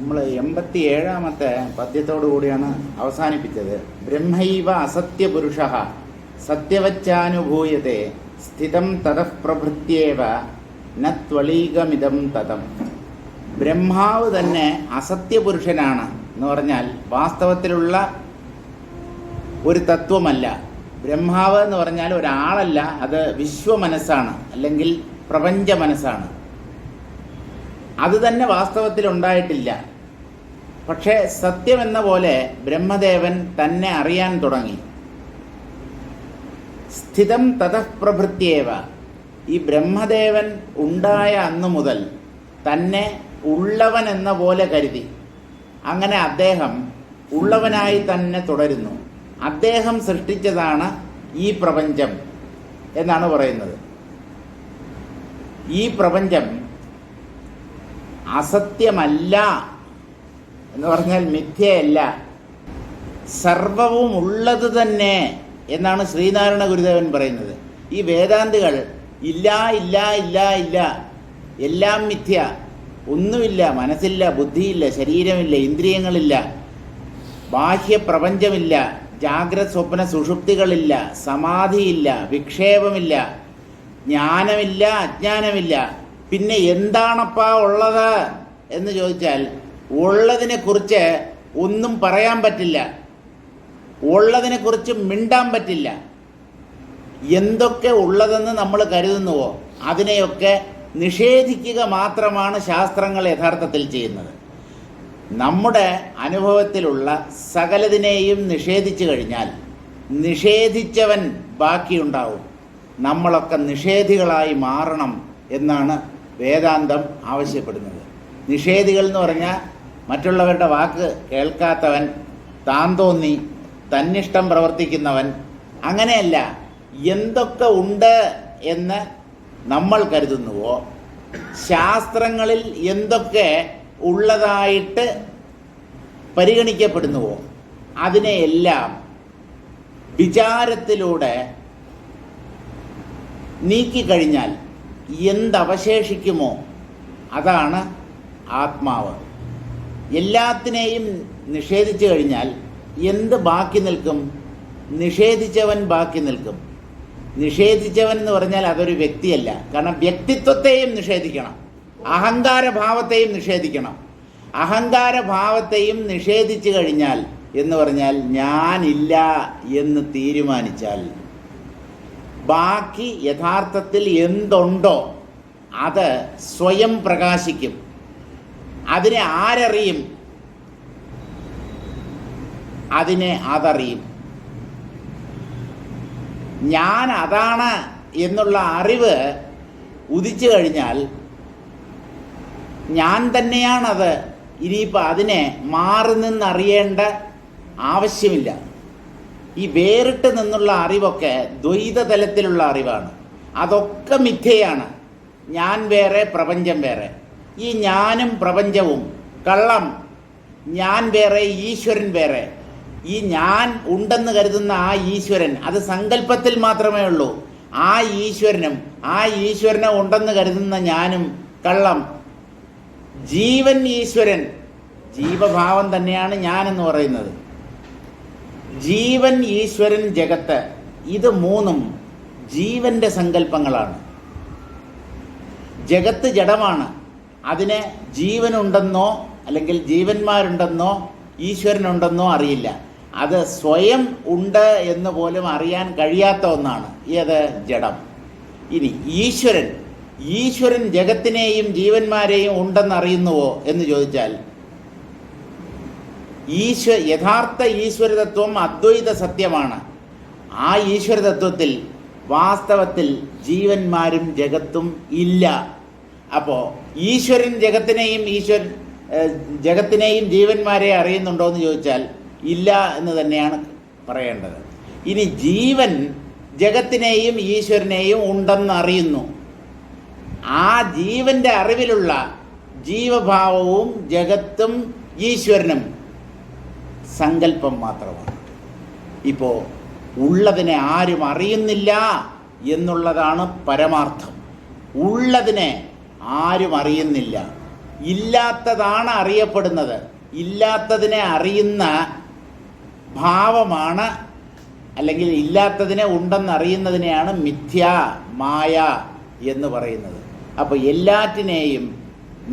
നമ്മൾ 87-ാമത്തെ പദ്യത്തോടു കൂടിയാണ് അവസാനിപ്പിച്ചത്. ബ്രഹ്മൈവ അസത്യപുരുഷ സത്യവച്ചാനുഭൂയത്തെ സ്ഥിതം തതഃ പ്രഭൃത്യേവ ന ത്വളീകമിതം തതം. ബ്രഹ്മാവ് തന്നെ അസത്യപുരുഷനാണ് എന്ന് പറഞ്ഞാൽ വാസ്തവത്തിലുള്ള ഒരു തത്വമല്ല. ബ്രഹ്മാവ് എന്ന് പറഞ്ഞാൽ ഒരാളല്ല, അത് വിശ്വമനസ്സാണ്, അല്ലെങ്കിൽ പ്രപഞ്ച മനസ്സാണ്. അത് തന്നെ വാസ്തവത്തിൽ ഉണ്ടായിട്ടില്ല. പക്ഷേ സത്യമെന്ന പോലെ ബ്രഹ്മദേവൻ തന്നെ അറിയാൻ തുടങ്ങി. സ്ഥിതം തതഃ പ്രഭൃത്യേവ, ഈ ബ്രഹ്മദേവൻ ഉണ്ടായ അന്നു മുതൽ തന്നെ ഉള്ളവൻ എന്ന പോലെ കരുതി. അങ്ങനെ അദ്ദേഹം ഉള്ളവനായി തന്നെ തുടരുന്നു. അദ്ദേഹം സൃഷ്ടിച്ചതാണ് ഈ പ്രപഞ്ചം എന്നാണ് പറയുന്നത്. ഈ പ്രപഞ്ചം അസത്യമല്ല എന്ന് പറഞ്ഞാൽ മിഥ്യയല്ല, സർവവും ഉള്ളത് തന്നെ എന്നാണ് ശ്രീനാരായണ ഗുരുദേവൻ പറയുന്നത്. ഈ വേദാന്തികൾ ഇല്ല ഇല്ല ഇല്ല ഇല്ല, എല്ലാം മിഥ്യ, ഒന്നുമില്ല, മനസ്സില്ല, ബുദ്ധിയില്ല, ശരീരമില്ല, ഇന്ദ്രിയങ്ങളില്ല, ബാഹ്യപ്രപഞ്ചമില്ല, ജാഗ്രത സ്വപ്ന സുഷുപ്തികളില്ല, സമാധിയില്ല, വിക്ഷേപമില്ല, ജ്ഞാനമില്ല, അജ്ഞാനമില്ല, പിന്നെ എന്താണപ്പാ ഉള്ളത് എന്ന് ചോദിച്ചാൽ ഉള്ളതിനെ കുറിച്ച് ഒന്നും പറയാൻ പറ്റില്ല, ഉള്ളതിനെ കുറിച്ച് മിണ്ടാൻ പറ്റില്ല. എന്തൊക്കെ ഉള്ളതെന്ന് നമ്മൾ കരുതുന്നുവോ അതിനെയൊക്കെ നിഷേധിക്കുക മാത്രമാണ് ശാസ്ത്രങ്ങൾ യഥാർത്ഥത്തിൽ ചെയ്യുന്നത്. നമ്മുടെ അനുഭവത്തിലുള്ള സകലതിനെയും നിഷേധിച്ചു കഴിഞ്ഞാൽ നിഷേധിച്ചവൻ ബാക്കിയുണ്ടാവും. നമ്മളൊക്കെ നിഷേധികളായി മാറണം എന്നാണ് വേദാന്തം ആവശ്യപ്പെടുന്നത്. നിഷേധികൾ എന്ന് പറഞ്ഞാൽ മറ്റുള്ളവരുടെ വാക്ക് കേൾക്കാത്തവൻ, താൻ തോന്നി തന്നിഷ്ടം പ്രവർത്തിക്കുന്നവൻ, അങ്ങനെയല്ല. എന്തൊക്കെ ഉണ്ട് എന്ന് നമ്മൾ കരുതുന്നുവോ, ശാസ്ത്രങ്ങളിൽ എന്തൊക്കെ ഉള്ളതായിട്ട് പരിഗണിക്കപ്പെടുന്നുവോ അതിനെയെല്ലാം വിചാരത്തിലൂടെ നീക്കിക്കഴിഞ്ഞാൽ എന്തവശേഷിക്കുമോ അതാണ് ആത്മാവ്. എല്ലാത്തിനെയും നിഷേധിച്ചു കഴിഞ്ഞാൽ എന്ത് ബാക്കി നിൽക്കും? നിഷേധിച്ചവൻ ബാക്കി നിൽക്കും. നിഷേധിച്ചവൻ എന്ന് പറഞ്ഞാൽ അതൊരു വ്യക്തിയല്ല, കാരണം വ്യക്തിത്വത്തെയും നിഷേധിക്കണം, അഹങ്കാരഭാവത്തെയും നിഷേധിക്കണം. അഹങ്കാരഭാവത്തെയും നിഷേധിച്ചു കഴിഞ്ഞാൽ എന്ന് പറഞ്ഞാൽ ഞാനില്ല എന്ന് തീരുമാനിച്ചാൽ ബാക്കി യഥാർത്ഥത്തിൽ എന്തുണ്ടോ അത് സ്വയം പ്രകാശിക്കും. അതിനെ ആരറിയും? അതിനെ അതറിയും. ഞാൻ അതാണ് എന്നുള്ള അറിവ് ഉദിച്ചു കഴിഞ്ഞാൽ ഞാൻ തന്നെയാണത്. ഇനിയിപ്പോൾ അതിനെ മാറി നിന്നറിയേണ്ട ആവശ്യമില്ല. ഈ വേറിട്ട് നിന്നുള്ള അറിവൊക്കെ ദ്വൈത തലത്തിലുള്ള അറിവാണ്. അതൊക്കെ മിഥ്യയാണ്. ഞാൻ വേറെ, പ്രപഞ്ചം വേറെ. ഈ ഞാനും പ്രപഞ്ചവും കള്ളം. ഞാൻ വേറെ, ഈശ്വരൻ വേറെ. ഈ ഞാൻ ഉണ്ടെന്ന് കരുതുന്ന ആ ഈശ്വരൻ അത് സങ്കല്പത്തിൽ മാത്രമേ ഉള്ളൂ. ആ ഈശ്വരനും ആ ഈശ്വരനെ ഉണ്ടെന്ന് കരുതുന്ന ഞാനും കള്ളം. ജീവൻ ഈശ്വരൻ, ജീവഭാവം തന്നെയാണ് ഞാനെന്ന് പറയുന്നത്. ജീവൻ, ഈശ്വരൻ, ജഗത്ത്, ഇത് മൂന്നും ജീവന്റെ സങ്കല്പങ്ങളാണ്. ജഗത്ത് ജഡമാണ്. അതിന് ജീവനുണ്ടെന്നോ അല്ലെങ്കിൽ ജീവന്മാരുണ്ടെന്നോ ഈശ്വരനുണ്ടെന്നോ അറിയില്ല. അത് സ്വയം ഉണ്ട് എന്ന് പോലും അറിയാൻ കഴിയാത്ത ഒന്നാണ്. ഏത്? ജഡം. ഇനി ഈശ്വരൻ ജഗത്തിനെയും ജീവന്മാരെയും ഉണ്ടെന്നറിയുന്നുവോ എന്ന് ചോദിച്ചാൽ യഥാർത്ഥ ഈശ്വരതത്വം അദ്വൈത സത്യമാണ്. ആ ഈശ്വരതത്വത്തിൽ വാസ്തവത്തിൽ ജീവന്മാരും ജഗത്തും ഇല്ല. അപ്പോൾ ഈശ്വരൻ ജഗത്തിനെയും ജീവന്മാരെ അറിയുന്നുണ്ടോ എന്ന് ചോദിച്ചാൽ ഇല്ല എന്ന് തന്നെയാണ് പറയേണ്ടത്. ഇനി ജീവൻ ജഗത്തിനെയും ഈശ്വരനെയും ഉണ്ടെന്ന് അറിയുന്നു. ആ ജീവന്റെ അറിവിലുള്ള ജീവഭാവവും ജഗത്തും ഈശ്വരനും സങ്കല്പം മാത്രമാണ്. ഇപ്പോൾ ഉള്ളതിനെ ആരും അറിയുന്നില്ല എന്നുള്ളതാണ് പരമാർത്ഥം. ഉള്ളതിനെ ആരും അറിയുന്നില്ല. ഇല്ലാത്തതാണ് അറിയപ്പെടുന്നത്. ഇല്ലാത്തതിനെ അറിയുന്ന ഭാവമാണ്, അല്ലെങ്കിൽ ഇല്ലാത്തതിനെ ഉണ്ടെന്നറിയുന്നതിനെയാണ് മിഥ്യ, മായ എന്ന് പറയുന്നത്. അപ്പോൾ എല്ലാറ്റിനെയും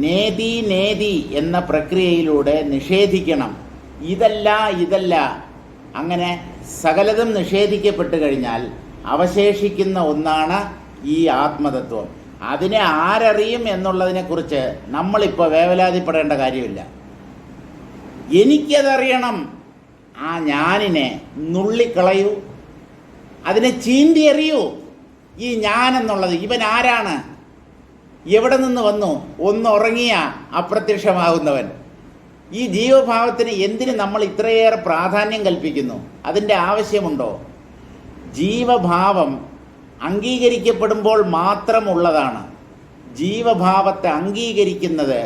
നേതി നേതി എന്ന പ്രക്രിയയിലൂടെ നിഷേധിക്കണം. ഇതല്ല അങ്ങനെ സകലതും നിഷേധിക്കപ്പെട്ട് കഴിഞ്ഞാൽ അവശേഷിക്കുന്ന ഒന്നാണ് ഈ ആത്മതത്വം. അതിനെ ആരറിയും എന്നുള്ളതിനെക്കുറിച്ച് നമ്മളിപ്പോൾ വേവലാതിപ്പെടേണ്ട കാര്യമില്ല. എനിക്കതറിയണം. ആ ഞാനിനെ നുള്ളിക്കളയൂ, അതിനെ ചീന്തി എറിയൂ. ഈ ഞാൻ എന്നുള്ളത് ഇവൻ ആരാണ്, എവിടെ നിന്ന് വന്നു, ഒന്നുറങ്ങിയ അപ്രത്യക്ഷമാകുന്നവൻ. ഈ ജീവഭാവത്തിന് എന്തിന് നമ്മൾ ഇത്രയേറെ പ്രാധാന്യം കൽപ്പിക്കുന്നു? അതിൻ്റെ ആവശ്യമുണ്ടോ? ജീവഭാവം അംഗീകരിക്കപ്പെടുമ്പോൾ മാത്രമുള്ളതാണ്. ജീവഭാവത്തെ അംഗീകരിക്കുന്നത്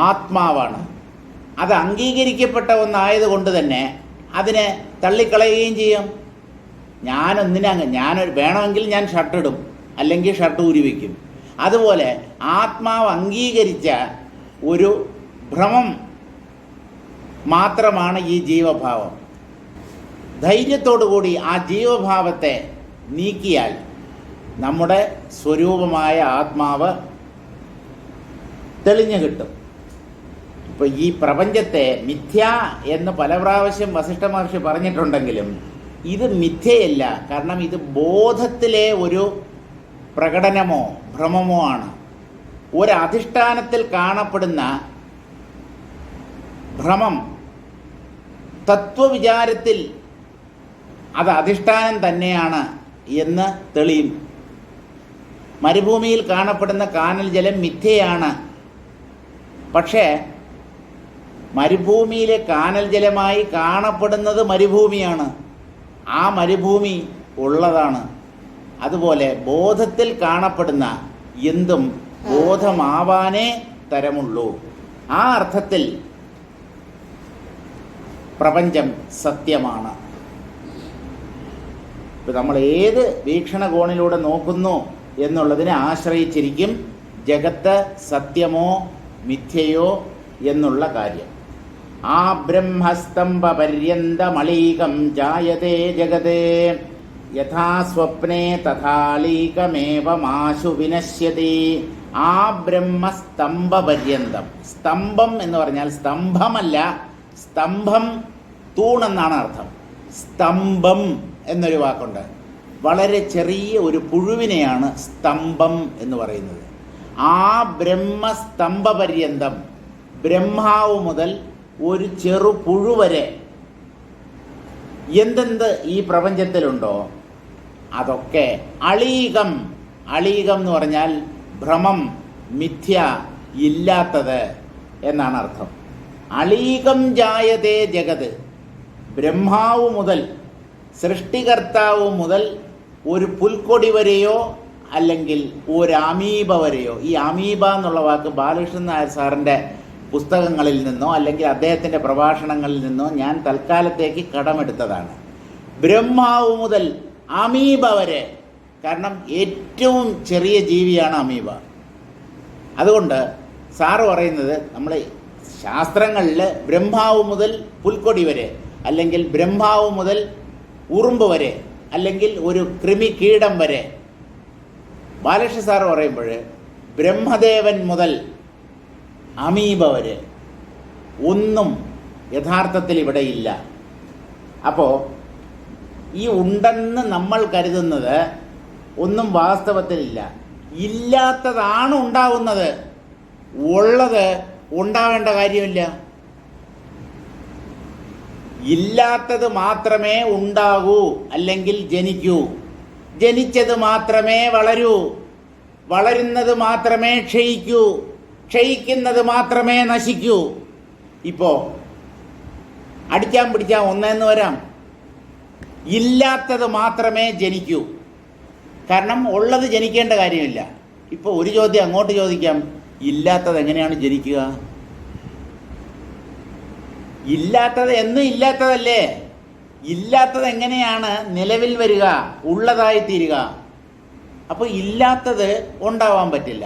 ആത്മാവാണ്. അത് അംഗീകരിക്കപ്പെട്ട ഒന്നായതുകൊണ്ട് തന്നെ അതിനെ തള്ളിക്കളയുകയും ചെയ്യും. ഞാൻ വേണമെങ്കിൽ ഞാൻ ഷർട്ടിടും, അല്ലെങ്കിൽ ഷർട്ട് ഊരി വയ്ക്കും. അതുപോലെ ആത്മാവ് അംഗീകരിച്ച ഒരു ഭ്രമം മാത്രമാണ് ഈ ജീവഭാവം. ധൈര്യത്തോടുകൂടി ആ ജീവഭാവത്തെ നീക്കിയാൽ നമ്മുടെ സ്വരൂപമായ ആത്മാവ് തെളിഞ്ഞു കിട്ടും. ഇപ്പോൾ ഈ പ്രപഞ്ചത്തെ മിഥ്യ എന്ന് പല പ്രാവശ്യം വസിഷ്ഠ മഹർഷി പറഞ്ഞിട്ടുണ്ടെങ്കിലും ഇത് മിഥ്യയല്ല. കാരണം ഇത് ബോധത്തിലെ ഒരു പ്രകടനമോ ഭ്രമമോ ആണ്. ഒരധിഷ്ഠാനത്തിൽ കാണപ്പെടുന്ന ഭ്രമം തത്വവിചാരത്തിൽ അത് അധിഷ്ഠാനം തന്നെയാണ് എന്ന് തെളിയും. മരുഭൂമിയിൽ കാണപ്പെടുന്ന കാനൽ ജലം മിഥ്യയാണ്. പക്ഷേ മരുഭൂമിയിലെ കാനൽ ജലമായി കാണപ്പെടുന്നത് മരുഭൂമിയാണ്. ആ മരുഭൂമി ഉള്ളതാണ്. അതുപോലെ ബോധത്തിൽ കാണപ്പെടുന്ന എന്തും ബോധമാവാനേ തരമുള്ളൂ. ആ അർത്ഥത്തിൽ പ്രപഞ്ചം സത്യമാണ്. ഇപ്പം നമ്മൾ ഏത് വീക്ഷണകോണിലൂടെ നോക്കുന്നു എന്നുള്ളതിനെ ആശ്രയിച്ചിരിക്കും ജഗത്ത് സത്യമോ മിഥ്യയോ എന്നുള്ള കാര്യം. ആ ബ്രഹ്മസ്തംഭപര്യന്തമളീകം ജായതേ ജഗതേ യഥാ സ്വപ്നേ തഥാളീകമേവമാശു വിനശ്യതി. ആ ബ്രഹ്മസ്തംഭപര്യന്തം. സ്തംഭം എന്ന് പറഞ്ഞാൽ സ്തംഭമല്ല, സ്തംഭം തൂണെന്നാണ് അർത്ഥം. സ്തംഭം എന്നൊരു വാക്കുണ്ട്. വളരെ ചെറിയ ഒരു പുഴുവിനെയാണ് സ്തംഭം എന്ന് പറയുന്നത്. ആ ബ്രഹ്മസ്തംഭപര്യന്തം, ബ്രഹ്മാവ് മുതൽ ഒരു ചെറു പുഴു വരെ എന്തെന്ത് ഈ പ്രപഞ്ചത്തിലുണ്ടോ അതൊക്കെ അളീകം. അളീകം എന്ന് പറഞ്ഞാൽ ഭ്രമം, മിഥ്യ, ഇല്ലാത്തത് എന്നാണ് അർത്ഥം. അളീകം ജായതേ ജഗത്. ബ്രഹ്മാവ് മുതൽ, സൃഷ്ടികർത്താവ് മുതൽ ഒരു പുൽക്കൊടി വരെയോ അല്ലെങ്കിൽ ഒരു അമീബ വരെയോ. ഈ അമീബ എന്നുള്ള വാക്ക് ബാലകൃഷ്ണൻ നായർ സാറിൻ്റെ പുസ്തകങ്ങളിൽ നിന്നോ അല്ലെങ്കിൽ അദ്ദേഹത്തിൻ്റെ പ്രഭാഷണങ്ങളിൽ നിന്നോ ഞാൻ തൽക്കാലത്തേക്ക് കടമെടുത്തതാണ്. ബ്രഹ്മാവ് മുതൽ അമീബ വരെ. കാരണം ഏറ്റവും ചെറിയ ജീവിയാണ് അമീബ. അതുകൊണ്ട് സാറ് പറയുന്നത് നമ്മൾ ശാസ്ത്രങ്ങളിൽ ബ്രഹ്മാവ് മുതൽ പുൽക്കൊടി വരെ, അല്ലെങ്കിൽ ബ്രഹ്മാവ് മുതൽ ഉറുമ്പ് വരെ, അല്ലെങ്കിൽ ഒരു കൃമി കീടം വരെ. ബാലകൃഷ്ണ സാറ് പറയുമ്പോൾ ബ്രഹ്മദേവൻ മുതൽ അമീബ വരെ ഒന്നും യഥാർത്ഥത്തിൽ ഇവിടെ ഇല്ല. അപ്പോൾ ഈ ഉണ്ടെന്ന് നമ്മൾ കരുതുന്നത് ഒന്നും വാസ്തവത്തിലില്ല. ഇല്ലാത്തതാണ് ഉണ്ടാവുന്നത്, ഉള്ളത് ഉണ്ടാവേണ്ട കാര്യമില്ല. ഇല്ലാത്തത് മാത്രമേ ഉണ്ടാകൂ, അല്ലെങ്കിൽ ജനിക്കൂ. ജനിച്ചത് മാത്രമേ വളരൂ, വളരുന്നത് മാത്രമേ ക്ഷയിക്കൂ, ക്ഷയിക്കുന്നത് മാത്രമേ നശിക്കൂ. ഇപ്പോൾ അടിച്ചാൻ പിടിച്ചാൽ ഒന്നേന്ന് വരാം. ഇല്ലാത്തത് മാത്രമേ ജനിക്കൂ. കാരണം ഉള്ളത് ജനിക്കേണ്ട കാര്യമില്ല. ഇപ്പോൾ ഒരു ചോദ്യം അങ്ങോട്ട് ചോദിക്കാം, ഇല്ലാത്തത് എങ്ങനെയാണ് ജനിക്കുക? ഇല്ലാത്തത് എന്നും ഇല്ലാത്തതല്ലേ. ഇല്ലാത്തത് എങ്ങനെയാണ് നിലവിൽ വരിക, ഉള്ളതായിത്തീരുക? അപ്പോൾ ഇല്ലാത്തത് ഉണ്ടാവാൻ പറ്റില്ല,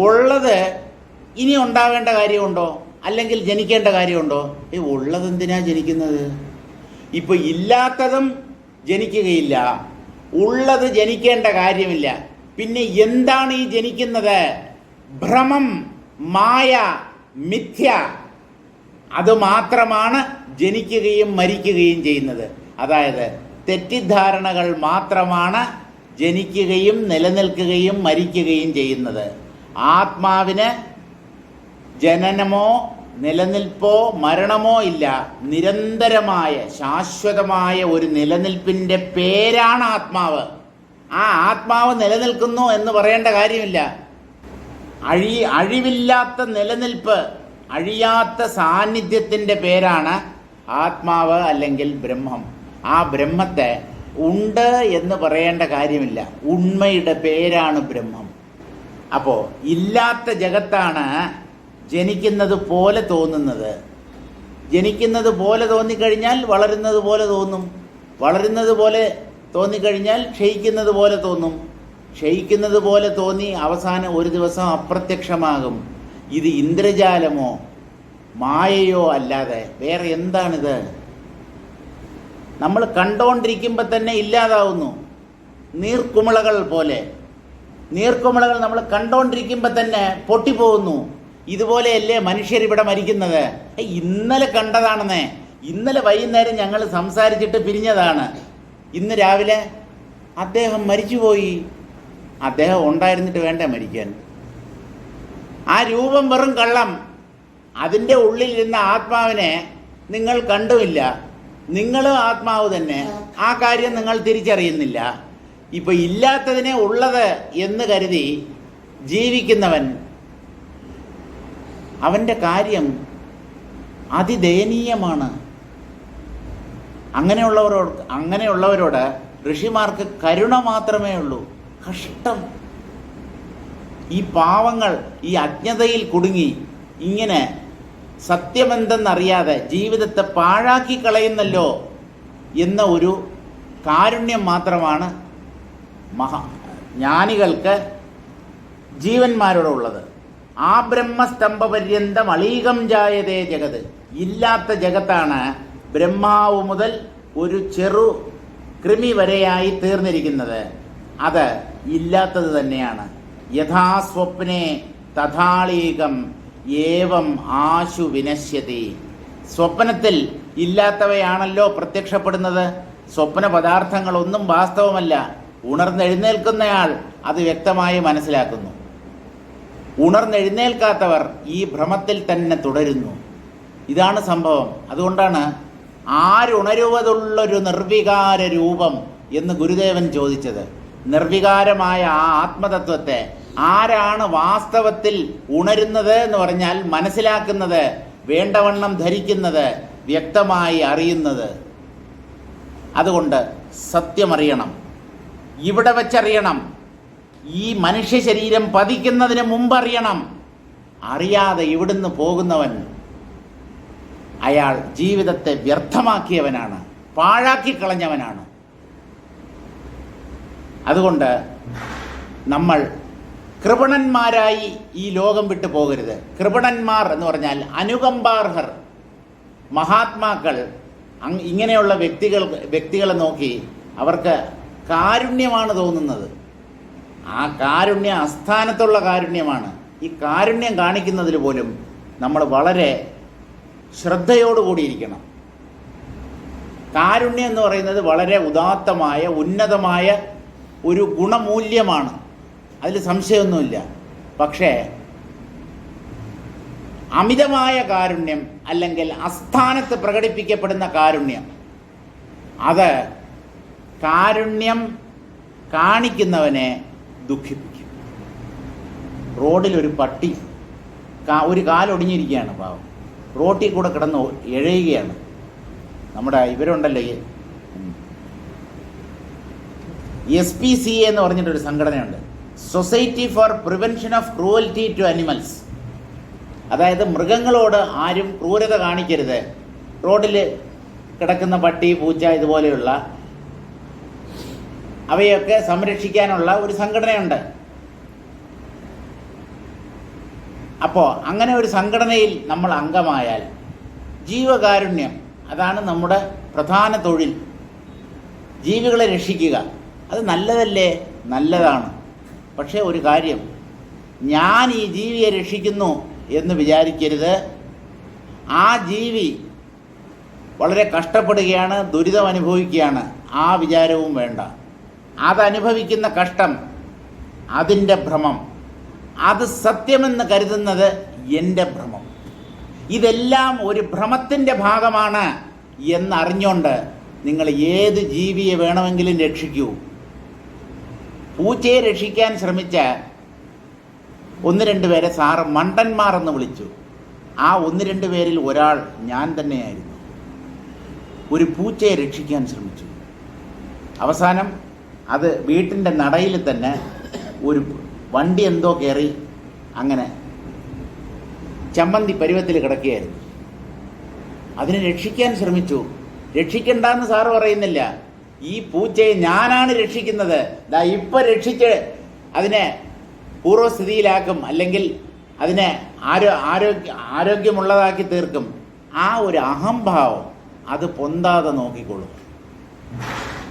ഉള്ളത് ഇനി ഉണ്ടാവേണ്ട കാര്യമുണ്ടോ? അല്ലെങ്കിൽ ജനിക്കേണ്ട കാര്യമുണ്ടോ? ഉള്ളതെന്തിനാ ജനിക്കുന്നത്? ഇപ്പൊ ഇല്ലാത്തതും ജനിക്കുകയില്ല, ഉള്ളത് ജനിക്കേണ്ട കാര്യമില്ല. പിന്നെ എന്താണ് ഈ ജനിക്കുന്നത്? ഭ്രമം, മായ, മിഥ്യ. അത് മാത്രമാണ് ജനിക്കുകയും മരിക്കുകയും ചെയ്യുന്നത്. അതായത് തെറ്റിദ്ധാരണകൾ മാത്രമാണ് ജനിക്കുകയും നിലനിൽക്കുകയും മരിക്കുകയും ചെയ്യുന്നത്. ആത്മാവിന് ജനനമോ നിലനിൽപ്പോ മരണമോ ഇല്ല. നിരന്തരമായ ശാശ്വതമായ ഒരു നിലനിൽപ്പിൻ്റെ പേരാണ് ആത്മാവ്. ആ ആത്മാവ് നിലനിൽക്കുന്നു എന്ന് പറയേണ്ട കാര്യമില്ല. അഴിവില്ലാത്ത നിലനിൽപ്പ്, അഴിയാത്ത സാന്നിധ്യത്തിൻ്റെ പേരാണ് ആത്മാവ് അല്ലെങ്കിൽ ബ്രഹ്മം. ആ ബ്രഹ്മത്തെ ഉണ്ട് എന്ന് പറയേണ്ട കാര്യമില്ല. ഉണ്മയുടെ പേരാണ് ബ്രഹ്മം. അപ്പോൾ ഇല്ലാത്ത ജഗത്താണ് ജനിക്കുന്നത് പോലെ തോന്നുന്നത്. ജനിക്കുന്നത് പോലെ തോന്നിക്കഴിഞ്ഞാൽ വളരുന്നത് പോലെ തോന്നും. വളരുന്നത് പോലെ തോന്നിക്കഴിഞ്ഞാൽ ക്ഷയിക്കുന്നത് പോലെ തോന്നും. ക്ഷയിക്കുന്നത് പോലെ തോന്നി അവസാനം ഒരു ദിവസം അപ്രത്യക്ഷമാകും. ഇത് ഇന്ദ്രജാലമോ മായയോ അല്ലാതെ വേറെ എന്താണിത്? നമ്മൾ കണ്ടുകൊണ്ടിരിക്കുമ്പോൾ തന്നെ ഇല്ലാതാവുന്നു. നീർക്കുമിളകൾ പോലെ. നീർക്കുമിളകൾ നമ്മൾ കണ്ടുകൊണ്ടിരിക്കുമ്പോൾ തന്നെ പൊട്ടിപ്പോകുന്നു. ഇതുപോലെയല്ലേ മനുഷ്യരിവിടെ മരിക്കുന്നത്? ഇന്നലെ കണ്ടതാണെന്നേ. ഇന്നലെ വൈകുന്നേരം ഞങ്ങൾ സംസാരിച്ചിട്ട് പിരിഞ്ഞതാണ്. ഇന്ന് രാവിലെ അദ്ദേഹം മരിച്ചുപോയി. അദ്ദേഹം ഉണ്ടായിരുന്നിട്ട് വേണ്ടേ മരിക്കാൻ? ആ രൂപം വെറും കള്ളം. അതിൻ്റെ ഉള്ളിലിരുന്ന ആത്മാവിനെ നിങ്ങൾ കണ്ടുമില്ല. നിങ്ങളും ആത്മാവ് തന്നെ. ആ കാര്യം നിങ്ങൾ തിരിച്ചറിയുന്നില്ല. ഇപ്പൊ ഇല്ലാത്തതിനെ ഉള്ളത് എന്ന് കരുതി ജീവിക്കുന്നവൻ, അവൻ്റെ കാര്യം അതിദയനീയമാണ്. അങ്ങനെയുള്ളവരോട് ഋഷിമാർക്ക് കരുണ മാത്രമേ ഉള്ളൂ. കഷ്ടം. ഈ പാവങ്ങൾ ഈ അജ്ഞതയിൽ കുടുങ്ങി ഇങ്ങനെ സത്യമെന്തെന്നറിയാതെ ജീവിതത്തെ പാഴാക്കി കളയുന്നല്ലോ എന്ന ഒരു കാരുണ്യം മാത്രമാണ് ജ്ഞാനികൾക്ക് ജീവന്മാരോടുള്ളത്. ആ ബ്രഹ്മസ്തംഭപര്യന്തം അളീകം ജായതേ ജഗത്. ഇല്ലാത്ത ജഗത്താണ് ബ്രഹ്മാവ് മുതൽ ഒരു ചെറു കൃമി വരെയായി തീർന്നിരിക്കുന്നത്. അത് ഇല്ലാത്തത് തന്നെയാണ്. യഥാ സ്വപ്നെ തഥാളീകം ഏവം ആശു വിനശ്യതി. സ്വപ്നത്തിൽ ഇല്ലാത്തവയാണല്ലോ പ്രത്യക്ഷപ്പെടുന്നത്. സ്വപ്ന പദാർത്ഥങ്ങളൊന്നും വാസ്തവമല്ല. ഉണർന്നെഴുന്നേൽക്കുന്നയാൾ അത് വ്യക്തമായി മനസ്സിലാക്കുന്നു. ഉണർന്നെഴുന്നേൽക്കാത്തവർ ഈ ഭ്രമത്തിൽ തന്നെ തുടരുന്നു. ഇതാണ് സംഭവം. അതുകൊണ്ടാണ് ആരുണരുവതുള്ളൊരു നിർവികാര രൂപം എന്ന് ഗുരുദേവൻ ചോദിച്ചത്. നിർവികാരമായ ആ ആത്മതത്വത്തെ ആരാണ് വാസ്തവത്തിൽ ഉണരുന്നത് എന്ന് പറഞ്ഞാൽ മനസ്സിലാക്കുന്നത്, വേണ്ടവണ്ണം ധരിക്കുന്നത്, വ്യക്തമായി അറിയുന്നത്? അതുകൊണ്ട് സത്യമറിയണം. ഇവിടെ വച്ചറിയണം. ഈ മനുഷ്യ ശരീരം പതിക്കുന്നതിന് മുമ്പ് അറിയണം. അറിയാതെ ഇവിടുന്ന് പോകുന്നവൻ അയാൾ ജീവിതത്തെ വ്യർത്ഥമാക്കിയവനാണ്, പാഴാക്കി കളഞ്ഞവനാണ്. അതുകൊണ്ട് നമ്മൾ കൃപണന്മാരായി ഈ ലോകം വിട്ടു പോകരുത്. കൃപണന്മാർ എന്ന് പറഞ്ഞാൽ അനുകമ്പാർഹർ, മഹാത്മാക്കൾ. ഇങ്ങനെയുള്ള വ്യക്തികളെ നോക്കി അവർക്ക് കാരുണ്യമാണ് തോന്നുന്നത്. ആ കാരുണ്യം അസ്ഥാനത്തുള്ള കാരുണ്യമാണ്. ഈ കാരുണ്യം കാണിക്കുന്നതിൽ പോലും നമ്മൾ വളരെ ശ്രദ്ധയോടുകൂടിയിരിക്കണം. കാരുണ്യം എന്ന് പറയുന്നത് വളരെ ഉദാത്തമായ ഉന്നതമായ ഒരു ഗുണമൂല്യമാണ്, അതിൽ സംശയമൊന്നുമില്ല. പക്ഷേ അമിതമായ കാരുണ്യം അല്ലെങ്കിൽ അസ്ഥാനത്ത് പ്രകടിപ്പിക്കപ്പെടുന്ന കാരുണ്യം, അത് കാരുണ്യം കാണിക്കുന്നവനെ ദുഃഖിപ്പിക്കും. റോഡിലൊരു പട്ടി ഒരു കാലൊടിഞ്ഞിരിക്കുകയാണ്, പാവം. റോട്ടിൽ കൂടെ കിടന്ന് എഴയുകയാണ്. നമ്മുടെ ഇവരുണ്ടല്ലോ, SPCA എന്ന് പറഞ്ഞിട്ടൊരു സംഘടനയുണ്ട്, society for prevention of cruelty to animals. അതായത് മൃഗങ്ങളോട് ആരും ക്രൂരത കാണിക്കരുത്. റോഡിൽ കിടക്കുന്ന പട്ടി, പൂച്ച ഇതുപോലെയുള്ള അവയൊക്കെ സംരക്ഷിക്കാനുള്ള ഒരു സംഘടനയുണ്ട്. അപ്പോൾ അങ്ങനെ ഒരു സംഘടനയിൽ നമ്മൾ അംഗമായാൽ ജീവകാരുണ്യം, അതാണ് നമ്മുടെ പ്രധാന തൊഴിൽ. ജീവികളെ രക്ഷിക്കുക, അത് നല്ലതല്ലേ? നല്ലതാണ്. പക്ഷേ ഒരു കാര്യം, ഞാൻ ഈ ജീവിയെ രക്ഷിക്കുന്നു എന്ന് വിചാരിക്കരുത്. ആ ജീവി വളരെ കഷ്ടപ്പെടുകയാണ്, ദുരിതം അനുഭവിക്കുകയാണ്, ആ വിചാരവും വേണ്ട. അതനുഭവിക്കുന്ന കഷ്ടം, അതിൻ്റെ ഭ്രമം, അത് സത്യമെന്ന് കരുതുന്നത് എൻ്റെ ഭ്രമം. ഇതെല്ലാം ഒരു ഭ്രമത്തിൻ്റെ ഭാഗമാണ് എന്നറിഞ്ഞുകൊണ്ട് നിങ്ങൾ ഏത് ജീവിയെ വേണമെങ്കിലും രക്ഷിക്കൂ. പൂച്ചയെ രക്ഷിക്കാൻ ശ്രമിച്ച 1-2 പേരെ സാറ് മണ്ടന്മാർ എന്ന് വിളിച്ചു. ആ 1-2 പേരിൽ ഒരാൾ ഞാൻ തന്നെയായിരുന്നു. ഒരു പൂച്ചയെ രക്ഷിക്കാൻ ശ്രമിച്ചു. അവസാനം അത് വീട്ടിൻ്റെ നടയിൽ തന്നെ ഒരു വണ്ടി എന്തോ കയറി അങ്ങനെ ചമ്മന്തി പരുവത്തിൽ കിടക്കുകയായിരുന്നു. അതിനെ രക്ഷിക്കാൻ ശ്രമിച്ചു. രക്ഷിക്കണ്ടെന്ന് സാറ് പറയുന്നില്ല. ഈ പൂച്ചയെ ഞാനാണ് രക്ഷിക്കുന്നത്, ഇപ്പം രക്ഷിച്ച് അതിനെ പൂർവ്വസ്ഥിതിയിലാക്കും, അല്ലെങ്കിൽ അതിനെ ആരോഗ്യമുള്ളതാക്കി തീർക്കും. ആ ഒരു അഹംഭാവം അത് പൊന്താതെ നോക്കിക്കൊള്ളും.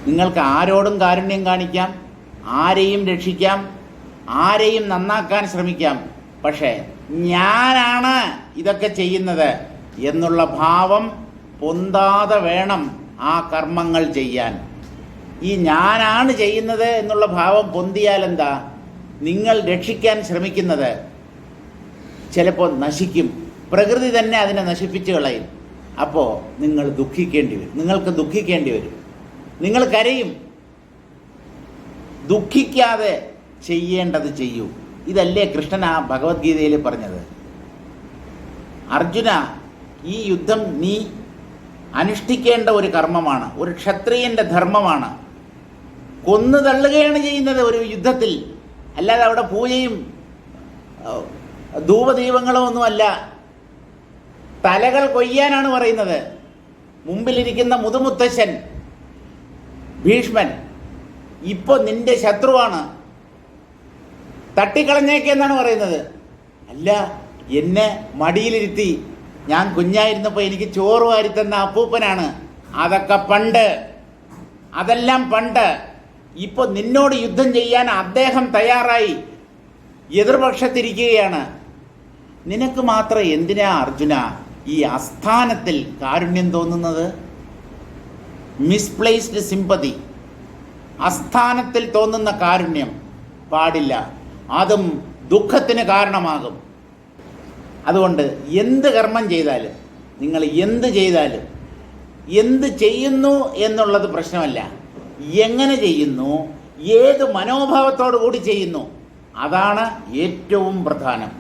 നിങ്ങൾക്ക് ആരോടും കാരുണ്യം കാണിക്കാം, ആരെയും രക്ഷിക്കാം, ആരെയും നന്നാക്കാൻ ശ്രമിക്കാം. പക്ഷേ ഞാനാണ് ഇതൊക്കെ ചെയ്യുന്നത് എന്നുള്ള ഭാവം പൊന്താതെ വേണം ആ കർമ്മങ്ങൾ ചെയ്യാൻ. ഈ ഞാനാണ് ചെയ്യുന്നത് എന്നുള്ള ഭാവം പൊന്തിയാൽ എന്താ? നിങ്ങൾ രക്ഷിക്കാൻ ശ്രമിക്കുന്നത് ചിലപ്പോൾ നശിക്കും. പ്രകൃതി തന്നെ അതിനെ നശിപ്പിച്ചു കളയും. അപ്പോൾ നിങ്ങൾക്ക് ദുഃഖിക്കേണ്ടി വരും. നിങ്ങൾ കരയും. ദുഃഖിക്കാതെ ചെയ്യേണ്ടത് ചെയ്യൂ. ഇതല്ലേ കൃഷ്ണൻ ആ ഭഗവത്ഗീതയിൽ പറഞ്ഞത്? അർജുന, ഈ യുദ്ധം നീ അനുഷ്ഠിക്കേണ്ട ഒരു കർമ്മമാണ്, ഒരു ക്ഷത്രിയൻ്റെ ധർമ്മമാണ്. കൊന്നു തള്ളുകയാണ് ചെയ്യുന്നത് ഒരു യുദ്ധത്തിൽ, അല്ലാതെ അവിടെ പൂജയും ധൂപദീപങ്ങളും ഒന്നുമല്ല. തലകൾ കൊയ്യാനാണ് പറയുന്നത്. മുമ്പിലിരിക്കുന്ന മുതുമുത്തശ്ശൻ ഭീഷ്മൻ ഇപ്പോൾ നിന്റെ ശത്രുവാണ്, തട്ടിക്കളഞ്ഞേക്കെന്നാണ് പറയുന്നത്. അല്ല, എന്നെ മടിയിലിരുത്തി ഞാൻ കുഞ്ഞായിരുന്നപ്പോൾ എനിക്ക് ചോറ് വാരിത്തന്ന അപ്പൂപ്പനാണ്. അതൊക്കെ പണ്ട്, അതെല്ലാം പണ്ട്. ഇപ്പോൾ നിന്നോട് യുദ്ധം ചെയ്യാൻ അദ്ദേഹം തയ്യാറായി എതിർപക്ഷത്തിരിക്കുകയാണ്. നിനക്ക് മാത്രം എന്തിനാ അർജുന ഈ അസ്ഥാനത്തിൽ കാരുണ്യം തോന്നുന്നത്? മിസ്പ്ലേസ്ഡ് സിമ്പതി, അസ്ഥാനത്തിൽ തോന്നുന്ന കാരുണ്യം പാടില്ല. അതും ദുഃഖത്തിന് കാരണമാകും. അതുകൊണ്ട് എന്ത് കർമ്മം ചെയ്താലും, നിങ്ങൾ എന്ത് ചെയ്താലും, എന്ത് ചെയ്യുന്നു എന്നുള്ളത് പ്രശ്നമല്ല, എങ്ങനെ ചെയ്യുന്നു, ഏത് മനോഭാവത്തോടു കൂടി ചെയ്യുന്നു, അതാണ് ഏറ്റവും പ്രധാനം.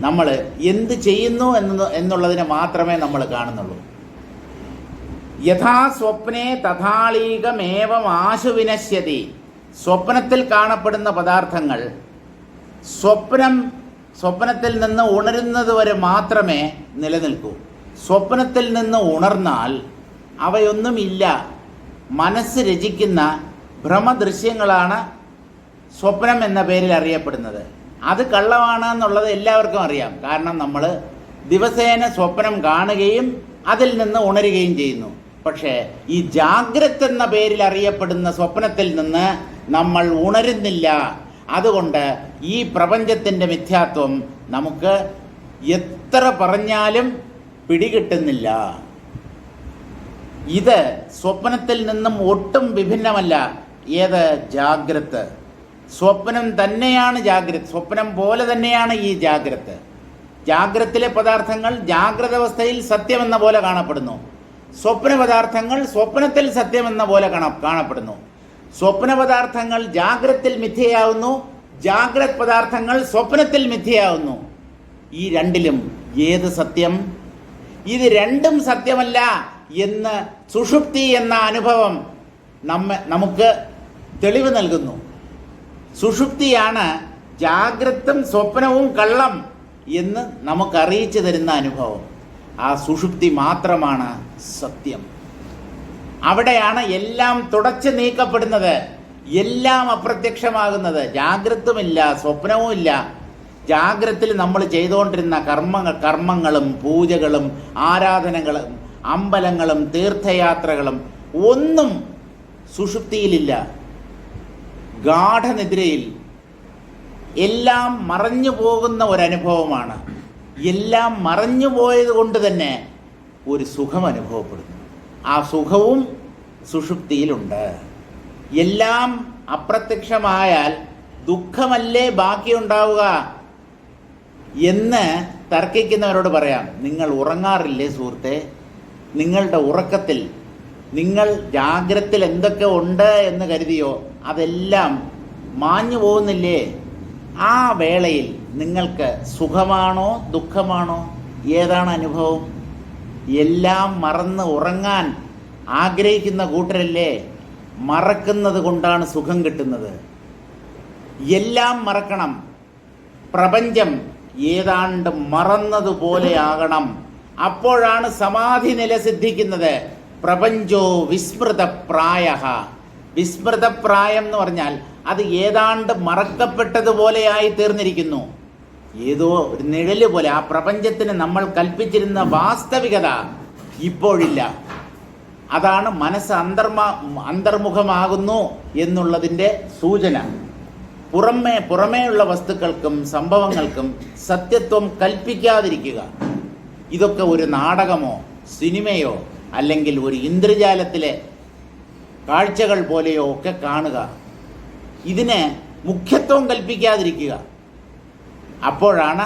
നമ്മൾ എന്ത് ചെയ്യുന്നു എന്നുള്ളതിനെ മാത്രമേ നമ്മൾ കാണുന്നുള്ളൂ. യഥാ സ്വപ്നേ തഥാളീകമേവം ആശു വിനശ്യതി. സ്വപ്നത്തിൽ കാണപ്പെടുന്ന പദാർത്ഥങ്ങൾ സ്വപ്നത്തിൽ നിന്ന് ഉണരുന്നത് വരെ മാത്രമേ നിലനിൽക്കൂ. സ്വപ്നത്തിൽ നിന്ന് ഉണർന്നാൽ അവയൊന്നുമില്ല. മനസ്സ് രചിക്കുന്ന ഭ്രമദൃശ്യങ്ങളാണ് സ്വപ്നം എന്ന പേരിൽ അറിയപ്പെടുന്നത്. അത് കള്ളമാണ് എന്നുള്ളത് എല്ലാവർക്കും അറിയാം. കാരണം നമ്മൾ ദിവസേന സ്വപ്നം കാണുകയും അതിൽ നിന്ന് ഉണരുകയും ചെയ്യുന്നു. പക്ഷേ ഈ ജാഗ്രത് എന്ന പേരിൽ അറിയപ്പെടുന്ന സ്വപ്നത്തിൽ നിന്ന് നമ്മൾ ഉണരുന്നില്ല. അതുകൊണ്ട് ഈ പ്രപഞ്ചത്തിൻ്റെ മിഥ്യാത്വം നമുക്ക് എത്ര പറഞ്ഞാലും പിടികിട്ടുന്നില്ല. ഇത് സ്വപ്നത്തിൽ നിന്നും ഒട്ടും വിഭിന്നമല്ല. ഏത്? ജാഗ്രത്. സ്വപ്നം തന്നെയാണ് ജാഗ്രത്. സ്വപ്നം പോലെ തന്നെയാണ് ഈ ജാഗ്രത്. ജാഗ്രത്തിലെ പദാർത്ഥങ്ങൾ ജാഗ്രത അവസ്ഥയിൽ സത്യമെന്ന പോലെ കാണപ്പെടുന്നു. സ്വപ്ന പദാർത്ഥങ്ങൾ സ്വപ്നത്തിൽ സത്യമെന്ന പോലെ കാണപ്പെടുന്നു. സ്വപ്ന പദാർത്ഥങ്ങൾ ജാഗ്രത്തിൽ മിഥ്യയാവുന്നു, ജാഗ്രത് പദാർത്ഥങ്ങൾ സ്വപ്നത്തിൽ മിഥ്യയാവുന്നു. ഈ രണ്ടിലും ഏത് സത്യം? ഇത് രണ്ടും സത്യമല്ല എന്ന് സുഷുപ്തി എന്ന അനുഭവം നമുക്ക് തെളിവ് നൽകുന്നു. സുഷുപ്തിയാണ് ജാഗ്രതും സ്വപ്നവും കള്ളം എന്ന് നമുക്കറിയിച്ചു തരുന്ന അനുഭവം. ആ സുഷുപ്തി മാത്രമാണ് സത്യം. അവിടെയാണ് എല്ലാം തുടച്ചു നീക്കപ്പെടുന്നത്, എല്ലാം അപ്രത്യക്ഷമാകുന്നത്. ജാഗ്രതുമില്ല, സ്വപ്നവുമില്ല, ജാഗ്രതയിൽ നമ്മൾ ചെയ്തുകൊണ്ടിരുന്ന കർമ്മങ്ങളും പൂജകളും ആരാധനകളും അമ്പലങ്ങളും തീർത്ഥയാത്രകളും ഒന്നും സുഷുപ്തിയിലില്ല. ഗാഠനിദ്രയിൽ എല്ലാം മറഞ്ഞു പോകുന്ന ഒരനുഭവമാണ്. എല്ലാം മറഞ്ഞു പോയത് കൊണ്ട് തന്നെ ഒരു സുഖം അനുഭവപ്പെടുന്നു. ആ സുഖവും സുഷുപ്തിയിലുണ്ട്. എല്ലാം അപ്രത്യക്ഷമായാൽ ദുഃഖമല്ലേ ബാക്കിയുണ്ടാവുക എന്ന് തർക്കിക്കുന്നവരോട് പറയാം, നിങ്ങൾ ഉറങ്ങാറില്ലേ സുഹൃത്തെ? നിങ്ങളുടെ ഉറക്കത്തിൽ നിങ്ങൾ ജാഗ്രതയിൽ എന്തൊക്കെ ഉണ്ട് എന്ന് കരുതിയോ അതെല്ലാം മാഞ്ഞു പോകുന്നില്ലേ? ആ വേളയിൽ നിങ്ങൾക്ക് സുഖമാണോ ദുഃഖമാണോ? ഏതാണ് അനുഭവം? എല്ലാം മറന്ന് ഉറങ്ങാൻ ആഗ്രഹിക്കുന്ന കൂട്ടരല്ലേ? മറക്കുന്നത് കൊണ്ടാണ് സുഖം കിട്ടുന്നത്. എല്ലാം മറക്കണം. പ്രപഞ്ചം ഏതാണ്ട് മറന്നതുപോലെ ആകണം. അപ്പോഴാണ് സമാധി നില സിദ്ധിക്കുന്നത്. പ്രപഞ്ചോ വിസ്മൃതപ്രായഃ. വിസ്മൃതപ്രായം എന്ന് പറഞ്ഞാൽ അത് ഏതാണ്ട് മറക്കപ്പെട്ടതുപോലെയായി തീർന്നിരിക്കുന്നു. ഏതോ ഒരു നിഴല് പോലെ ആ പ്രപഞ്ചത്തിന് നമ്മൾ കൽപ്പിച്ചിരുന്ന വാസ്തവികത ഇപ്പോഴില്ല. അതാണ് മനസ്സ് അന്തർമുഖമാകുന്നു എന്നുള്ളതിൻ്റെ സൂചന. പുറമേയുള്ള വസ്തുക്കൾക്കും സംഭവങ്ങൾക്കും സത്യത്വം കൽപ്പിക്കാതിരിക്കുക. ഇതൊക്കെ ഒരു നാടകമോ സിനിമയോ അല്ലെങ്കിൽ ഒരു ഇന്ദ്രജാലത്തിലെ കാഴ്ചകൾ പോലെയോ ഒക്കെ കാണുക. ഇതിന് മുഖ്യത്വം കൽപ്പിക്കാതിരിക്കുക. അപ്പോഴാണ്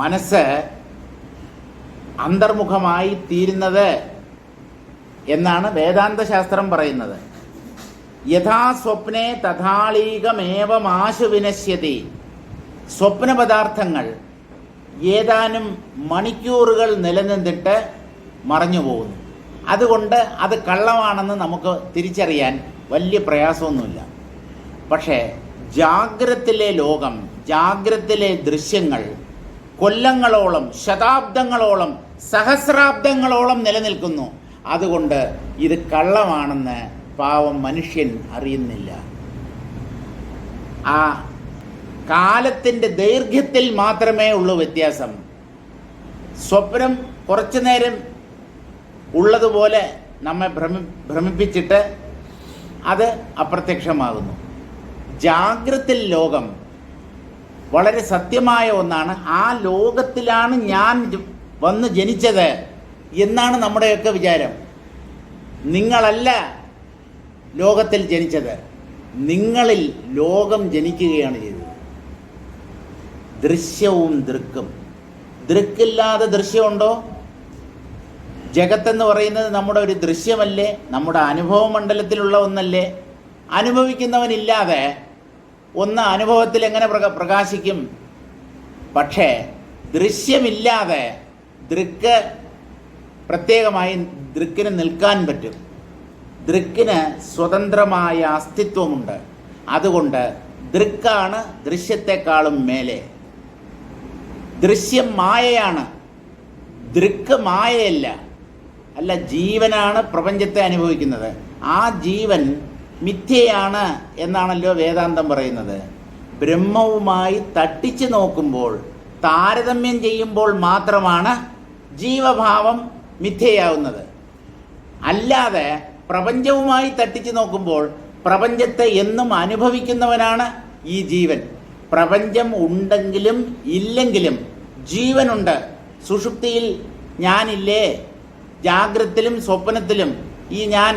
മനസ്സ് അന്തർമുഖമായി തീരുന്നത് എന്നാണ് വേദാന്ത ശാസ്ത്രം പറയുന്നത്. യഥാ സ്വപ്നെ തഥാളീകമേവമാശു വിനശ്യതി. സ്വപ്ന പദാർത്ഥങ്ങൾ ഏതാനും മണിക്കൂറുകൾ നിലനിന്നിട്ട് മറഞ്ഞു പോകുന്നു. അതുകൊണ്ട് അത് കള്ളമാണെന്ന് നമുക്ക് തിരിച്ചറിയാൻ വലിയ പ്രയാസമൊന്നുമില്ല. പക്ഷേ ജാഗ്രതയിലെ ലോകം, ജാഗ്രതയിലെ ദൃശ്യങ്ങൾ കൊല്ലങ്ങളോളം, ശതാബ്ദങ്ങളോളം, സഹസ്രാബ്ദങ്ങളോളം നിലനിൽക്കുന്നു. അതുകൊണ്ട് ഇത് കള്ളമാണെന്ന് പാവം മനുഷ്യൻ അറിയുന്നില്ല. ആ കാലത്തിൻ്റെ ദൈർഘ്യത്തിൽ മാത്രമേ ഉള്ളൂ വ്യത്യാസം. സ്വപ്നം കുറച്ചു നേരം ഉള്ളതുപോലെ നമ്മെ ഭ്രമിപ്പിച്ചിട്ട് അത് അപ്രത്യക്ഷമാകുന്നു. ജാഗ്രതയിൽ ലോകം വളരെ സത്യമായ ഒന്നാണ്. ആ ലോകത്തിലാണ് ഞാൻ വന്ന് ജനിച്ചത് എന്നാണ് നമ്മുടെയൊക്കെ വിചാരം. നിങ്ങളല്ല ലോകത്തിൽ ജനിച്ചത്, നിങ്ങളിൽ ലോകം ജനിക്കുകയാണ് ചെയ്തത്. ദൃശ്യവും ദൃക്കും. ദൃക്കില്ലാതെ ദൃശ്യമുണ്ടോ? ജഗത്തെന്ന് പറയുന്നത് നമ്മുടെ ഒരു ദൃശ്യമല്ലേ? നമ്മുടെ അനുഭവ മണ്ഡലത്തിലുള്ള ഒന്നല്ലേ? അനുഭവിക്കുന്നവനില്ലാതെ ഒന്ന് അനുഭവത്തിൽ എങ്ങനെ പ്രകാശിക്കും? പക്ഷേ ദൃശ്യമില്ലാതെ ദൃക്ക് പ്രത്യേകമായി ദൃക്കിന് നിൽക്കാൻ പറ്റും. ദൃക്കിന് സ്വതന്ത്രമായ അസ്തിത്വമുണ്ട്. അതുകൊണ്ട് ദൃക്കാണ് ദൃശ്യത്തെക്കാളും മേലെ. ദൃശ്യം മായയാണ്, ദൃക്ക് മായയല്ല. അല്ല, ജീവനാണ് പ്രപഞ്ചത്തെ അനുഭവിക്കുന്നത്. ആ ജീവൻ മിഥ്യയാണ് എന്നാണല്ലോ വേദാന്തം പറയുന്നത്. ബ്രഹ്മവുമായി തട്ടിച്ചു നോക്കുമ്പോൾ, താരതമ്യം ചെയ്യുമ്പോൾ മാത്രമാണ് ജീവഭാവം മിഥ്യയാവുന്നത്. അല്ലാതെ പ്രപഞ്ചവുമായി തട്ടിച്ചു നോക്കുമ്പോൾ പ്രപഞ്ചത്തെ എന്നും അനുഭവിക്കുന്നവനാണ് ഈ ജീവൻ. പ്രപഞ്ചം ഉണ്ടെങ്കിലും ഇല്ലെങ്കിലും ജീവനുണ്ട്. സുഷുപ്തിയിൽ ഞാനില്ലേ? ജാഗ്രതയിലും സ്വപ്നത്തിലും ഈ ഞാൻ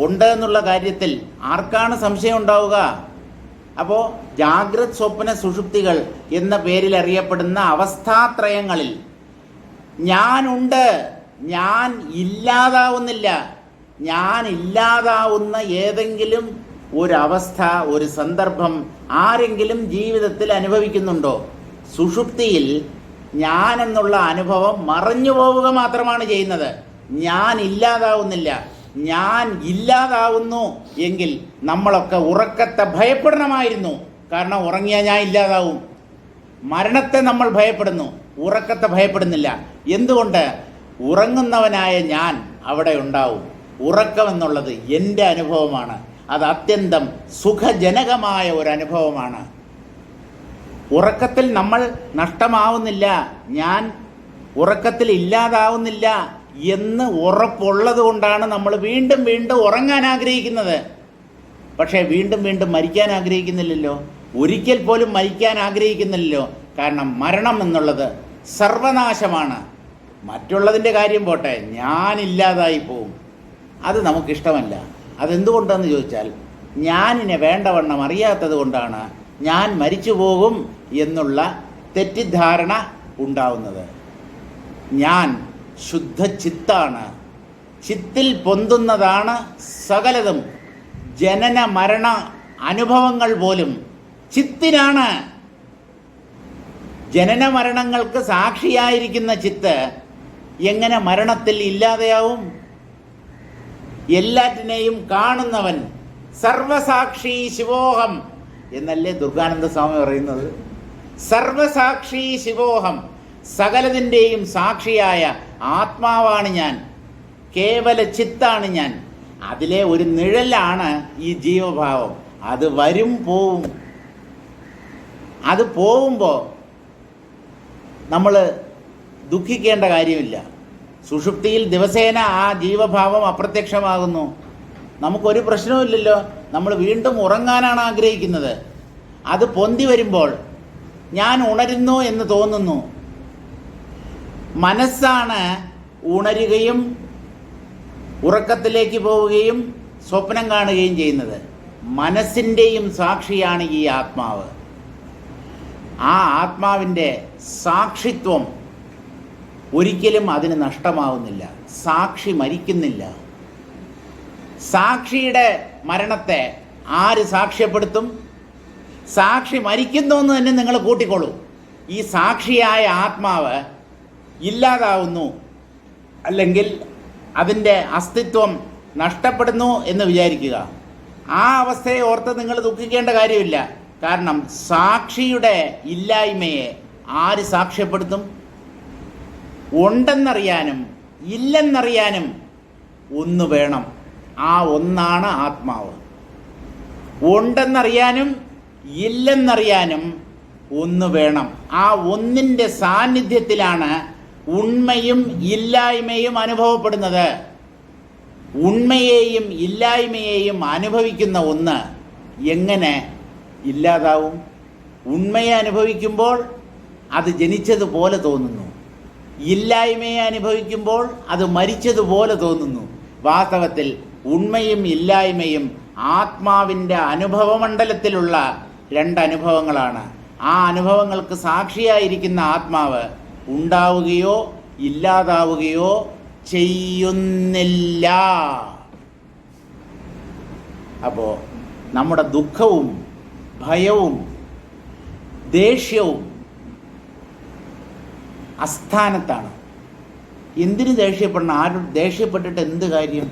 ഉണ്ട് എന്നുള്ള കാര്യത്തിൽ ആർക്കാണ് സംശയം ഉണ്ടാവുക? അപ്പോൾ ജാഗ്രത് സ്വപ്ന സുഷുപ്തികൾ എന്ന പേരിൽ അറിയപ്പെടുന്ന അവസ്ഥാത്രയങ്ങളിൽ ഞാനുണ്ട്, ഞാൻ ഇല്ലാതാവുന്നില്ല. ഞാൻ ഇല്ലാതാവുന്ന ഏതെങ്കിലും ഒരവസ്ഥ, ഒരു സന്ദർഭം ആരെങ്കിലും ജീവിതത്തിൽ അനുഭവിക്കുന്നുണ്ടോ? സുഷുപ്തിയിൽ ഞാൻ എന്നുള്ള അനുഭവം മറഞ്ഞു പോവുക മാത്രമാണ് ചെയ്യുന്നത്. ഞാൻ ഇല്ലാതാവുന്നില്ല. ഞാൻ ഇല്ലാതാവുന്നു എങ്കിൽ നമ്മളൊക്കെ ഉറക്കത്തെ ഭയപ്പെടണമായിരുന്നു. കാരണം ഉറങ്ങിയാൽ ഞാൻ ഇല്ലാതാവും. മരണത്തെ നമ്മൾ ഭയപ്പെടുന്നു, ഉറക്കത്തെ ഭയപ്പെടുന്നില്ല. എന്തുകൊണ്ട്? ഉറങ്ങുന്നവനായ ഞാൻ അവിടെ ഉണ്ടാവും. ഉറക്കമെന്നുള്ളത് എൻ്റെ അനുഭവമാണ്. അത് അത്യന്തം സുഖജനകമായ ഒരു അനുഭവമാണ്. ഉറക്കത്തിൽ നമ്മൾ നഷ്ടമാവുന്നില്ല, ഞാൻ ഉറക്കത്തിൽ ഇല്ലാതാവുന്നില്ല എന്ന് ഉറപ്പുള്ളത് കൊണ്ടാണ് നമ്മൾ വീണ്ടും വീണ്ടും ഉറങ്ങാൻ ആഗ്രഹിക്കുന്നത്. പക്ഷേ വീണ്ടും വീണ്ടും മരിക്കാൻ ആഗ്രഹിക്കുന്നില്ലല്ലോ, ഒരിക്കൽ പോലും മരിക്കാൻ ആഗ്രഹിക്കുന്നില്ലല്ലോ. കാരണം മരണം എന്നുള്ളത് സർവനാശമാണ്. മറ്റുള്ളതിൻ്റെ കാര്യം പോട്ടെ, ഞാനില്ലാതായി പോവും, അത് നമുക്കിഷ്ടമല്ല. അതെന്തുകൊണ്ടെന്ന് ചോദിച്ചാൽ, ഞാനിനെ വേണ്ടവണ്ണം അറിയാത്തത് കൊണ്ടാണ് ഞാൻ മരിച്ചു പോകും എന്നുള്ള തെറ്റിദ്ധാരണ ഉണ്ടാവുന്നത്. ഞാൻ ശുദ്ധ ചിത്താണ്, ചിത്തിൽ പൊന്തുന്നതാണ് സകലതും. ജനന മരണ അനുഭവങ്ങൾ പോലും ചിത്തിനാണ്. ജനന മരണങ്ങൾക്ക് സാക്ഷിയായിരിക്കുന്ന ചിത്ത് എങ്ങനെ മരണത്തിൽ ഇല്ലാതെയാവും? എല്ലാറ്റിനെയും കാണുന്നവൻ സർവസാക്ഷി ശിവോഹം എന്നല്ലേ ദുർഗാനന്ദ സ്വാമി പറയുന്നത്. സർവസാക്ഷി ശിവോഹം, സകലതിൻ്റെയും സാക്ഷിയായ ആത്മാവാണ് ഞാൻ, കേവല ചിത്താണ് ഞാൻ. അതിലെ ഒരു നിഴലാണ് ഈ ജീവഭാവം. അത് വരും പോവും. അത് പോവുമ്പോൾ നമ്മൾ ദുഃഖിക്കേണ്ട കാര്യമില്ല. സുഷുപ്തിയിൽ ദിവസേന ആ ജീവഭാവം അപ്രത്യക്ഷമാകുന്നു. നമുക്കൊരു പ്രശ്നവുമില്ലല്ലോ. നമ്മൾ വീണ്ടും ഉറങ്ങാനാണ് ആഗ്രഹിക്കുന്നത്. അത് പൊന്തി വരുമ്പോൾ ഞാൻ ഉണരുന്നു എന്ന് തോന്നുന്നു. മനസ്സാണ് ഉണരുകയും ഉറക്കത്തിലേക്ക് പോവുകയും സ്വപ്നം കാണുകയും ചെയ്യുന്നത്. മനസ്സിൻ്റെയും സാക്ഷിയാണ് ഈ ആത്മാവ്. ആ ആത്മാവിൻ്റെ സാക്ഷിത്വം ഒരിക്കലും അതിന് നഷ്ടമാവുന്നില്ല. സാക്ഷി മരിക്കുന്നില്ല. സാക്ഷിയുടെ മരണത്തെ ആര് സാക്ഷ്യപ്പെടുത്തും? സാക്ഷി മരിക്കുന്നു എന്ന് തന്നെ നിങ്ങൾ കൂട്ടിക്കോളൂ. ഈ സാക്ഷിയായ ആത്മാവ് ഇല്ലാതാവുന്നു, അല്ലെങ്കിൽ അതിൻ്റെ അസ്തിത്വം നഷ്ടപ്പെടുന്നു എന്ന് വിചാരിക്കുക. ആ അവസ്ഥയെ ഓർത്ത് നിങ്ങൾ ദുഃഖിക്കേണ്ട കാര്യമില്ല. കാരണം സാക്ഷിയുടെ ഇല്ലായ്മയെ ആര് സാക്ഷ്യപ്പെടുത്തും? ഉണ്ടെന്നറിയാനും ഇല്ലെന്നറിയാനും ഒന്ന് വേണം. ആ ഒന്നാണ് ആത്മാവ്. ഉണ്ടെന്നറിയാനും ഇല്ലെന്നറിയാനും ഒന്ന് വേണം. ആ ഒന്നിൻ്റെ സാന്നിധ്യത്തിലാണ് ഉണ്മയും ഇല്ലായ്മയും അനുഭവപ്പെടുന്നത്. ഉണ്മയെയും ഇല്ലായ്മയെയും അനുഭവിക്കുന്ന ഒന്ന് എങ്ങനെ ഇല്ലാതാവും? ഉണ്മയെ അനുഭവിക്കുമ്പോൾ അത് ജനിച്ചതുപോലെ തോന്നുന്നു, ഇല്ലായ്മയെ അനുഭവിക്കുമ്പോൾ അത് മരിച്ചതുപോലെ തോന്നുന്നു. വാസ്തവത്തിൽ ഉണ്മയും ഇല്ലായ്മയും ആത്മാവിൻ്റെ അനുഭവമണ്ഡലത്തിലുള്ള രണ്ടനുഭവങ്ങളാണ്. ആ അനുഭവങ്ങൾക്ക് സാക്ഷിയായിരിക്കുന്ന ആത്മാവ് ഉണ്ടാവുകയോ ഇല്ലാതാവുകയോ ചെയ്യുന്നില്ല. അപ്പോൾ നമ്മുടെ ദുഃഖവും ഭയവും ദേഷ്യവും അസ്ഥാനത്താണ്. എന്തിനു ദേഷ്യപ്പെടണം? ആരും ദേഷ്യപ്പെട്ടിട്ട് എന്ത് കാര്യം?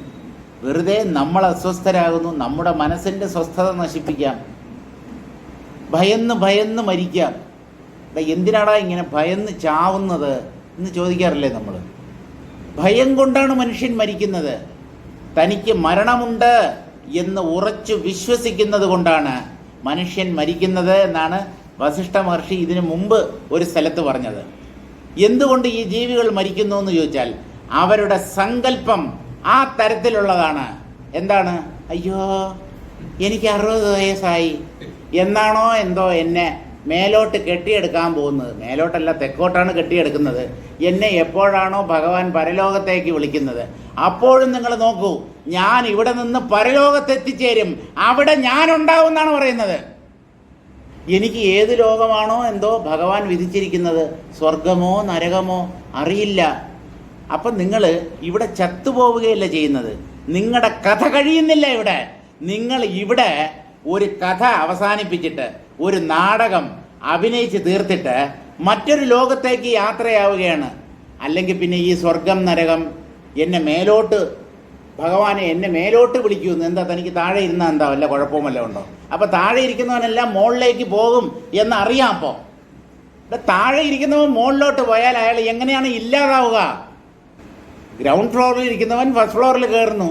വെറുതെ നമ്മൾ അസ്വസ്ഥരാകുന്നു. നമ്മുടെ മനസ്സിൻ്റെ സ്വസ്ഥത നശിപ്പിക്കാം. ഭയന്ന് ഭയന്ന് മരിക്കാം. എന്തിനാടാ ഇങ്ങനെ ഭയന്ന് ചാവുന്നത് എന്ന് ചോദിക്കാറില്ലേ നമ്മൾ? ഭയം കൊണ്ടാണ് മനുഷ്യൻ മരിക്കുന്നത്. തനിക്ക് മരണമുണ്ട് എന്ന് ഉറച്ചു വിശ്വസിക്കുന്നത് കൊണ്ടാണ് മനുഷ്യൻ മരിക്കുന്നത് എന്നാണ് വസിഷ്ഠ മഹർഷി ഇതിനു മുമ്പ് ഒരു സ്ഥലത്ത് പറഞ്ഞത്. എന്തുകൊണ്ട് ഈ ജീവികൾ മരിക്കുന്നു എന്ന് ചോദിച്ചാൽ അവരുടെ സങ്കല്പം ആ തരത്തിലുള്ളതാണ്. എന്താണ്? അയ്യോ എനിക്ക് 60 വയസ്സായി എന്നാണോ എന്തോ എന്നെ മേലോട്ട് കെട്ടിയെടുക്കാൻ പോകുന്നത്. മേലോട്ടല്ല, തെക്കോട്ടാണ് കെട്ടിയെടുക്കുന്നത്. എന്നെ എപ്പോഴാണോ ഭഗവാൻ പരലോകത്തേക്ക് വിളിക്കുന്നത് അപ്പോഴും നിങ്ങൾ നോക്കൂ, ഞാൻ ഇവിടെ നിന്ന് പരലോകത്തെത്തിച്ചേരും, അവിടെ ഞാനുണ്ടാവും എന്നാണ് പറയുന്നത്. എനിക്ക് ഏത് ലോകമാണോ എന്തോ ഭഗവാൻ വിധിച്ചിരിക്കുന്നത്, സ്വർഗമോ നരകമോ അറിയില്ല. അപ്പം നിങ്ങൾ ഇവിടെ ചത്തുപോവുകയല്ല ചെയ്യുന്നത്, നിങ്ങളുടെ കഥ കഴിയുന്നില്ല ഇവിടെ. നിങ്ങൾ ഇവിടെ ഒരു കഥ അവസാനിപ്പിച്ചിട്ട് ഒരു നാടകം അഭിനയിച്ച് തീർത്തിട്ട് മറ്റൊരു ലോകത്തേക്ക് യാത്രയാവുകയാണ്. അല്ലെങ്കിൽ പിന്നെ ഈ സ്വർഗം നരകം എന്നെ മേലോട്ട്, ഭഗവാനെ എന്നെ മേലോട്ട് വിളിക്കുമെന്ന്. എന്താ തനിക്ക് താഴെ ഇരുന്നാൽ എന്താ വല്ല കുഴപ്പവും വല്ല ഉണ്ടോ? അപ്പം താഴെ ഇരിക്കുന്നവനെല്ലാം മുകളിലേക്ക് പോകും എന്നറിയാം. അപ്പോൾ താഴെ ഇരിക്കുന്നവൻ മുകളിലോട്ട് പോയാൽ അയാൾ എങ്ങനെയാണ് ഇല്ലാതാവുക? ഗ്രൗണ്ട് ഫ്ലോറിൽ ഇരിക്കുന്നവൻ ഫസ്റ്റ് ഫ്ലോറിൽ കയറുന്നു,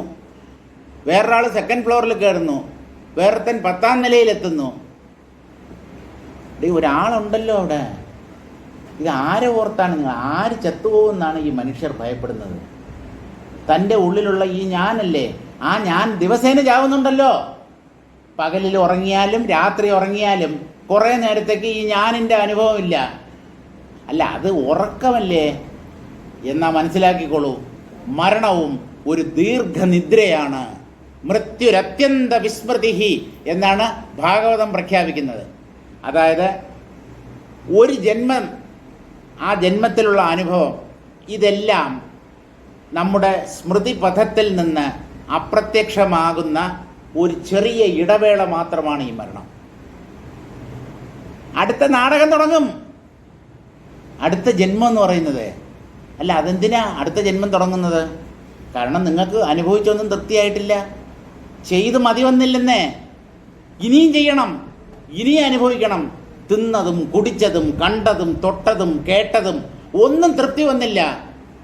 വേറൊരാൾ സെക്കൻഡ് ഫ്ലോറിൽ കയറുന്നു, വേറൊരുത്തൻ 10ാം നിലയിലെത്തുന്നു. ഒരാളുണ്ടല്ലോ അവിടെ. ഇത് ആരെ ഓർത്താണ് നിങ്ങൾ? ആര് ചത്തുപോകുമെന്നാണ് ഈ മനുഷ്യർ ഭയപ്പെടുന്നത്? തൻ്റെ ഉള്ളിലുള്ള ഈ ഞാനല്ലേ, ആ ഞാൻ ദിവസേന ചാവുന്നുണ്ടല്ലോ. പകലിൽ ഉറങ്ങിയാലും രാത്രി ഉറങ്ങിയാലും കുറേ നേരത്തേക്ക് ഈ ഞാനിൻ്റെ അനുഭവമില്ല. അല്ല, അത് ഉറക്കമല്ലേ എന്നാ മനസ്സിലാക്കിക്കോളൂ. മരണവും ഒരു ദീർഘനിദ്രയാണ്. മൃത്യുരത്യന്ത വിസ്മൃതി എന്നാണ് ഭാഗവതം പ്രഖ്യാപിക്കുന്നത്. അതായത് ഒരു ജന്മം, ആ ജന്മത്തിലുള്ള അനുഭവം, ഇതെല്ലാം നമ്മുടെ സ്മൃതിപഥത്തിൽ നിന്ന് അപ്രത്യക്ഷമാകുന്ന ഒരു ചെറിയ ഇടവേള മാത്രമാണ് ഈ മരണം. അടുത്ത നാടകം തുടങ്ങും, അടുത്ത ജന്മം എന്ന് പറയുന്നത്. അല്ല, അതെന്തിനാ അടുത്ത ജന്മം തുടങ്ങുന്നത്? കാരണം നിങ്ങൾക്ക് അനുഭവിച്ചൊന്നും തൃപ്തിയായിട്ടില്ല, ചെയ്ത് മതി വന്നില്ലെന്നേ. ഇനിയും ചെയ്യണം, ഇനിയും അനുഭവിക്കണം. തിന്നതും കുടിച്ചതും കണ്ടതും തൊട്ടതും കേട്ടതും ഒന്നും തൃപ്തി വന്നില്ല.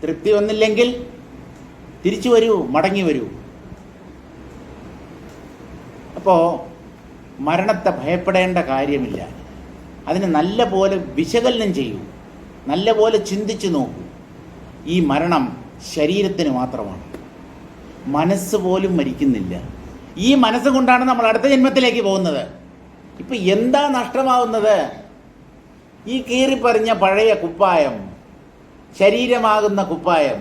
തൃപ്തി വന്നില്ലെങ്കിൽ തിരിച്ചു വരൂ, മടങ്ങി വരൂ. അപ്പോൾ മരണത്തെ ഭയപ്പെടേണ്ട കാര്യമില്ല. അതിന് നല്ല പോലെ വിശകലനം ചെയ്യൂ, നല്ല പോലെ ചിന്തിച്ചു നോക്കൂ. ഈ മരണം ശരീരത്തിന് മാത്രമാണ്, മനസ്സ് പോലും മരിക്കുന്നില്ല. ഈ മനസ്സ് കൊണ്ടാണ് നമ്മൾ അടുത്ത ജന്മത്തിലേക്ക് പോകുന്നത്. ഇപ്പം എന്താ നഷ്ടമാവുന്നത്? ഈ കീറിപ്പറിഞ്ഞ പഴയ കുപ്പായം, ശരീരമാകുന്ന കുപ്പായം,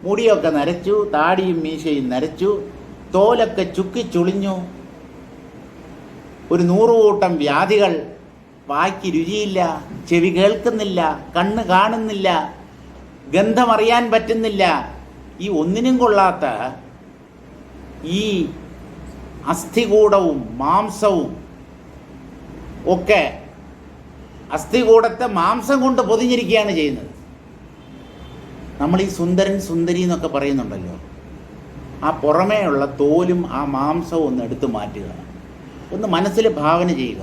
മുടിയൊക്കെ നരച്ചു, താടിയും മീശയും നരച്ചു, തോലൊക്കെ ചുക്കിച്ചുളിഞ്ഞു, ഒരു 100 കൂട്ടം വ്യാധികൾ, വായ്ക്ക് രുചിയില്ല, ചെവി കേൾക്കുന്നില്ല, കണ്ണ് കാണുന്നില്ല, ഗന്ധമറിയാൻ പറ്റുന്നില്ല. ഈ ഒന്നിനും കൊള്ളാത്ത ഈ അസ്ഥികൂടവും മാംസവും ഒക്കെ, അസ്ഥികൂടത്തെ മാംസം കൊണ്ട് പൊതിഞ്ഞിരിക്കുകയാണ് ചെയ്യുന്നത്. നമ്മൾ ഈ സുന്ദരൻ സുന്ദരി എന്നൊക്കെ പറയുന്നുണ്ടല്ലോ, ആ പുറമേയുള്ള തോലും ആ മാംസവും ഒന്ന് എടുത്തു മാറ്റുക, ഒന്ന് മനസ്സിൽ ഭാവന ചെയ്യുക.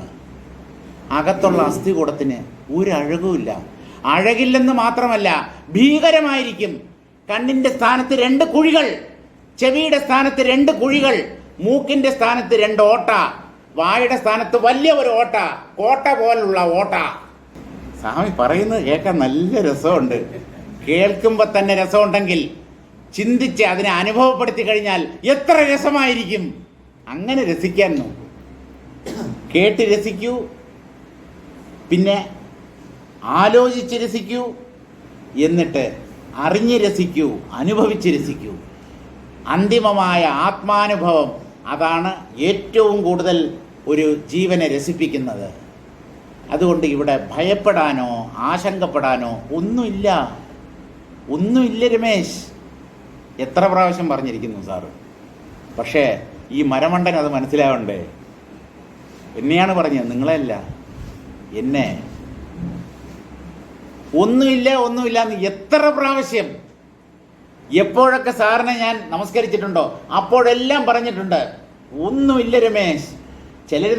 അകത്തുള്ള അസ്ഥികൂടത്തിന് ഒരു അഴകുമില്ല. അഴകില്ലെന്ന് മാത്രമല്ല, ഭീകരമായിരിക്കും. കണ്ണിൻ്റെ സ്ഥാനത്ത് 2 കുഴികൾ, ചെവിയുടെ സ്ഥാനത്ത് 2 കുഴികൾ, മൂക്കിൻ്റെ സ്ഥാനത്ത് 2 ഓട്ട, വായുടെ സ്ഥാനത്ത് വലിയ ഒരു ഓട്ട, കോട്ട പോലുള്ള ഓട്ട. സ്വാമി പറയുന്നത് കേൾക്കാൻ നല്ല രസമുണ്ട്. കേൾക്കുമ്പോൾ തന്നെ രസമുണ്ടെങ്കിൽ ചിന്തിച്ച് അതിനെ അനുഭവപ്പെടുത്തി കഴിഞ്ഞാൽ എത്ര രസമായിരിക്കും. അങ്ങനെ രസിക്കാൻ നോക്കൂ, കേട്ട് രസിക്കൂ, പിന്നെ ആലോചിച്ച് രസിക്കൂ, എന്നിട്ട് അറിഞ്ഞ് രസിക്കൂ, അനുഭവിച്ച് രസിക്കൂ. അന്തിമമായ ആത്മാനുഭവം അതാണ് ഏറ്റവും കൂടുതൽ ഒരു ജീവനെ രസിപ്പിക്കുന്നത്. അതുകൊണ്ട് ഇവിടെ ഭയപ്പെടാനോ ആശങ്കപ്പെടാനോ ഒന്നുമില്ല, ഒന്നുമില്ല രമേശ്. എത്ര പ്രാവശ്യം പറഞ്ഞിരിക്കുന്നു സാറ്. പക്ഷേ ഈ മരമണ്ടൻ അത് മനസ്സിലാവണ്ടേ? എന്നെയാണ് പറഞ്ഞത്, നിങ്ങളെയല്ല, എന്നെ. ഒന്നുമില്ല ഒന്നുമില്ല എന്ന് എത്ര പ്രാവശ്യം, എപ്പോഴൊക്കെ സാറിനെ ഞാൻ നമസ്കരിച്ചിട്ടുണ്ടോ അപ്പോഴെല്ലാം പറഞ്ഞിട്ടുണ്ട്. ഒന്നുമില്ല രമേശ്. ചിലർ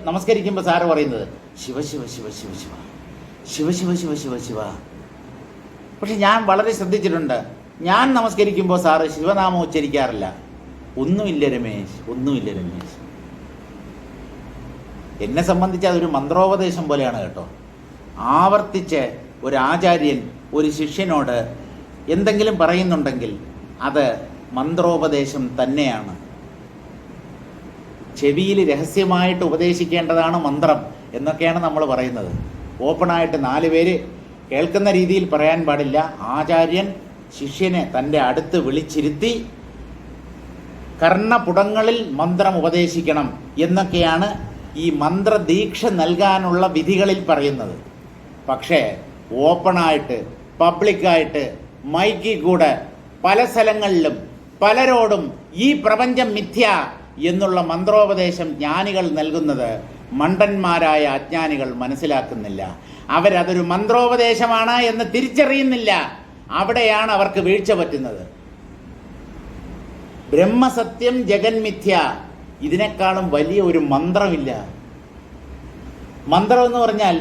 നമസ്കരിക്കുമ്പോൾ സാറ് പറയുന്നത് ശിവ ശിവ ശിവ ശിവ ശിവ ശിവ ശിവ ശിവ ശിവ ശിവ. പക്ഷെ ഞാൻ വളരെ ശ്രദ്ധിച്ചിട്ടുണ്ട്, ഞാൻ നമസ്കരിക്കുമ്പോൾ സാറ് ശിവനാമം ഉച്ചരിക്കാറില്ല. ഒന്നുമില്ല രമേശ്, ഒന്നുമില്ല രമേശ്. എന്നെ സംബന്ധിച്ച് അതൊരു മന്ത്രോപദേശം പോലെയാണ് കേട്ടോ. ആവർത്തിച്ച് ഒരു ആചാര്യൻ ഒരു ശിഷ്യനോട് എന്തെങ്കിലും പറയുന്നുണ്ടെങ്കിൽ അത് മന്ത്രോപദേശം തന്നെയാണ്. ചെവിയിൽ രഹസ്യമായിട്ട് ഉപദേശിക്കേണ്ടതാണ് മന്ത്രം എന്നൊക്കെയാണ് നമ്മൾ പറയുന്നത്. ഓപ്പണായിട്ട് 4 പേര് കേൾക്കുന്ന രീതിയിൽ പറയാൻ പാടില്ല. ആചാര്യൻ ശിഷ്യനെ തൻ്റെ അടുത്ത് വിളിച്ചിരുത്തി കർണപുടങ്ങളിൽ മന്ത്രം ഉപദേശിക്കണം എന്നൊക്കെയാണ് ഈ മന്ത്രദീക്ഷ നൽകാനുള്ള വിധികളിൽ പറയുന്നത്. പക്ഷേ ഓപ്പണായിട്ട് പബ്ലിക്കായിട്ട് മൈക്കിൽ കൂടെ പല സ്ഥലങ്ങളിലും പലരോടും ഈ പ്രപഞ്ചം മിഥ്യ എന്നുള്ള മന്ത്രോപദേശം ജ്ഞാനികൾ നൽകുന്നത് മണ്ടന്മാരായ അജ്ഞാനികൾ മനസ്സിലാക്കുന്നില്ല. അവരതൊരു മന്ത്രോപദേശമാണ് എന്ന് തിരിച്ചറിയുന്നില്ല. അവിടെയാണ് അവർക്ക് വീഴ്ച പറ്റുന്നത്. ബ്രഹ്മസത്യം ജഗന്മിഥ്യ, ഇതിനേക്കാളും വലിയ ഒരു മന്ത്രമില്ല. മന്ത്രം എന്ന് പറഞ്ഞാൽ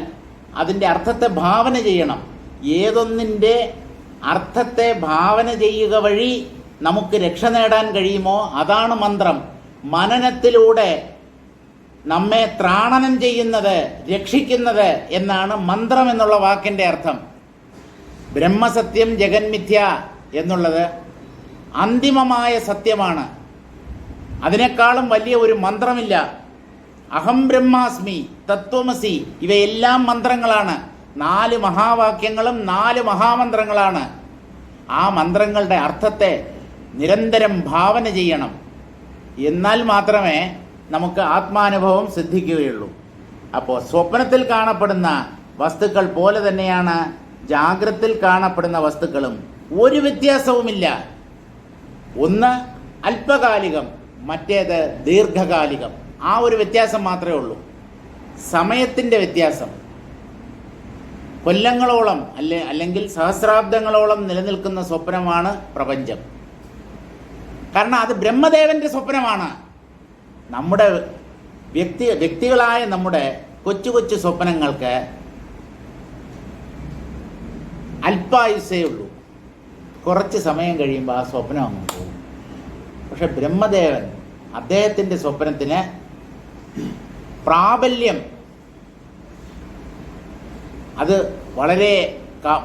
അതിൻ്റെ അർത്ഥത്തെ ഭാവന ചെയ്യണം. ഏതൊന്നിൻ്റെ അർത്ഥത്തെ ഭാവന ചെയ്യുക വഴി നമുക്ക് രക്ഷ നേടാൻ കഴിയുമോ അതാണ് മന്ത്രം. മനനത്തിലൂടെ നമ്മെ ത്രാണനം ചെയ്യുന്നത്, രക്ഷിക്കുന്നത് എന്നാണ് മന്ത്രം എന്നുള്ള വാക്കിൻ്റെ അർത്ഥം. ബ്രഹ്മസത്യം ജഗന്മിഥ്യ എന്നുള്ളത് അന്തിമമായ സത്യമാണ്. അതിനേക്കാളും വലിയ ഒരു മന്ത്രമില്ല. അഹം ബ്രഹ്മാസ്മി, തത്വമസി, ഇവയെല്ലാം മന്ത്രങ്ങളാണ്. 4 മഹാവാക്യങ്ങളും 4 മഹാമന്ത്രങ്ങളാണ്. ആ മന്ത്രങ്ങളുടെ അർത്ഥത്തെ നിരന്തരം ഭാവന ചെയ്യണം. എന്നാൽ മാത്രമേ നമുക്ക് ആത്മാനുഭവം സിദ്ധിക്കുകയുള്ളൂ. അപ്പോൾ സ്വപ്നത്തിൽ കാണപ്പെടുന്ന വസ്തുക്കൾ പോലെ തന്നെയാണ് ജാഗ്രത്തിൽ കാണപ്പെടുന്ന വസ്തുക്കളും. ഒരു വ്യത്യാസവുമില്ല. ഒന്ന് അല്പകാലികം, മറ്റേത് ദീർഘകാലികം. ആ ഒരു വ്യത്യാസം മാത്രമേ ഉള്ളൂ. സമയത്തിൻ്റെ വ്യത്യാസം. കൊല്ലങ്ങളോളം അല്ലെങ്കിൽ സഹസ്രാബ്ദങ്ങളോളം നിലനിൽക്കുന്ന സ്വപ്നമാണ് പ്രപഞ്ചം. കാരണം അത് ബ്രഹ്മദേവന്റെ സ്വപ്നമാണ്. നമ്മുടെ വ്യക്തികളായ നമ്മുടെ കൊച്ചു കൊച്ചു സ്വപ്നങ്ങൾക്ക് അല്പായുസേ ഉള്ളൂ. കുറച്ച് സമയം കഴിയുമ്പോൾ ആ സ്വപ്നം അങ്ങ് പോകും. പക്ഷെ ബ്രഹ്മദേവൻ, അദ്ദേഹത്തിൻ്റെ സ്വപ്നത്തിന് പ്രാബല്യം, അത്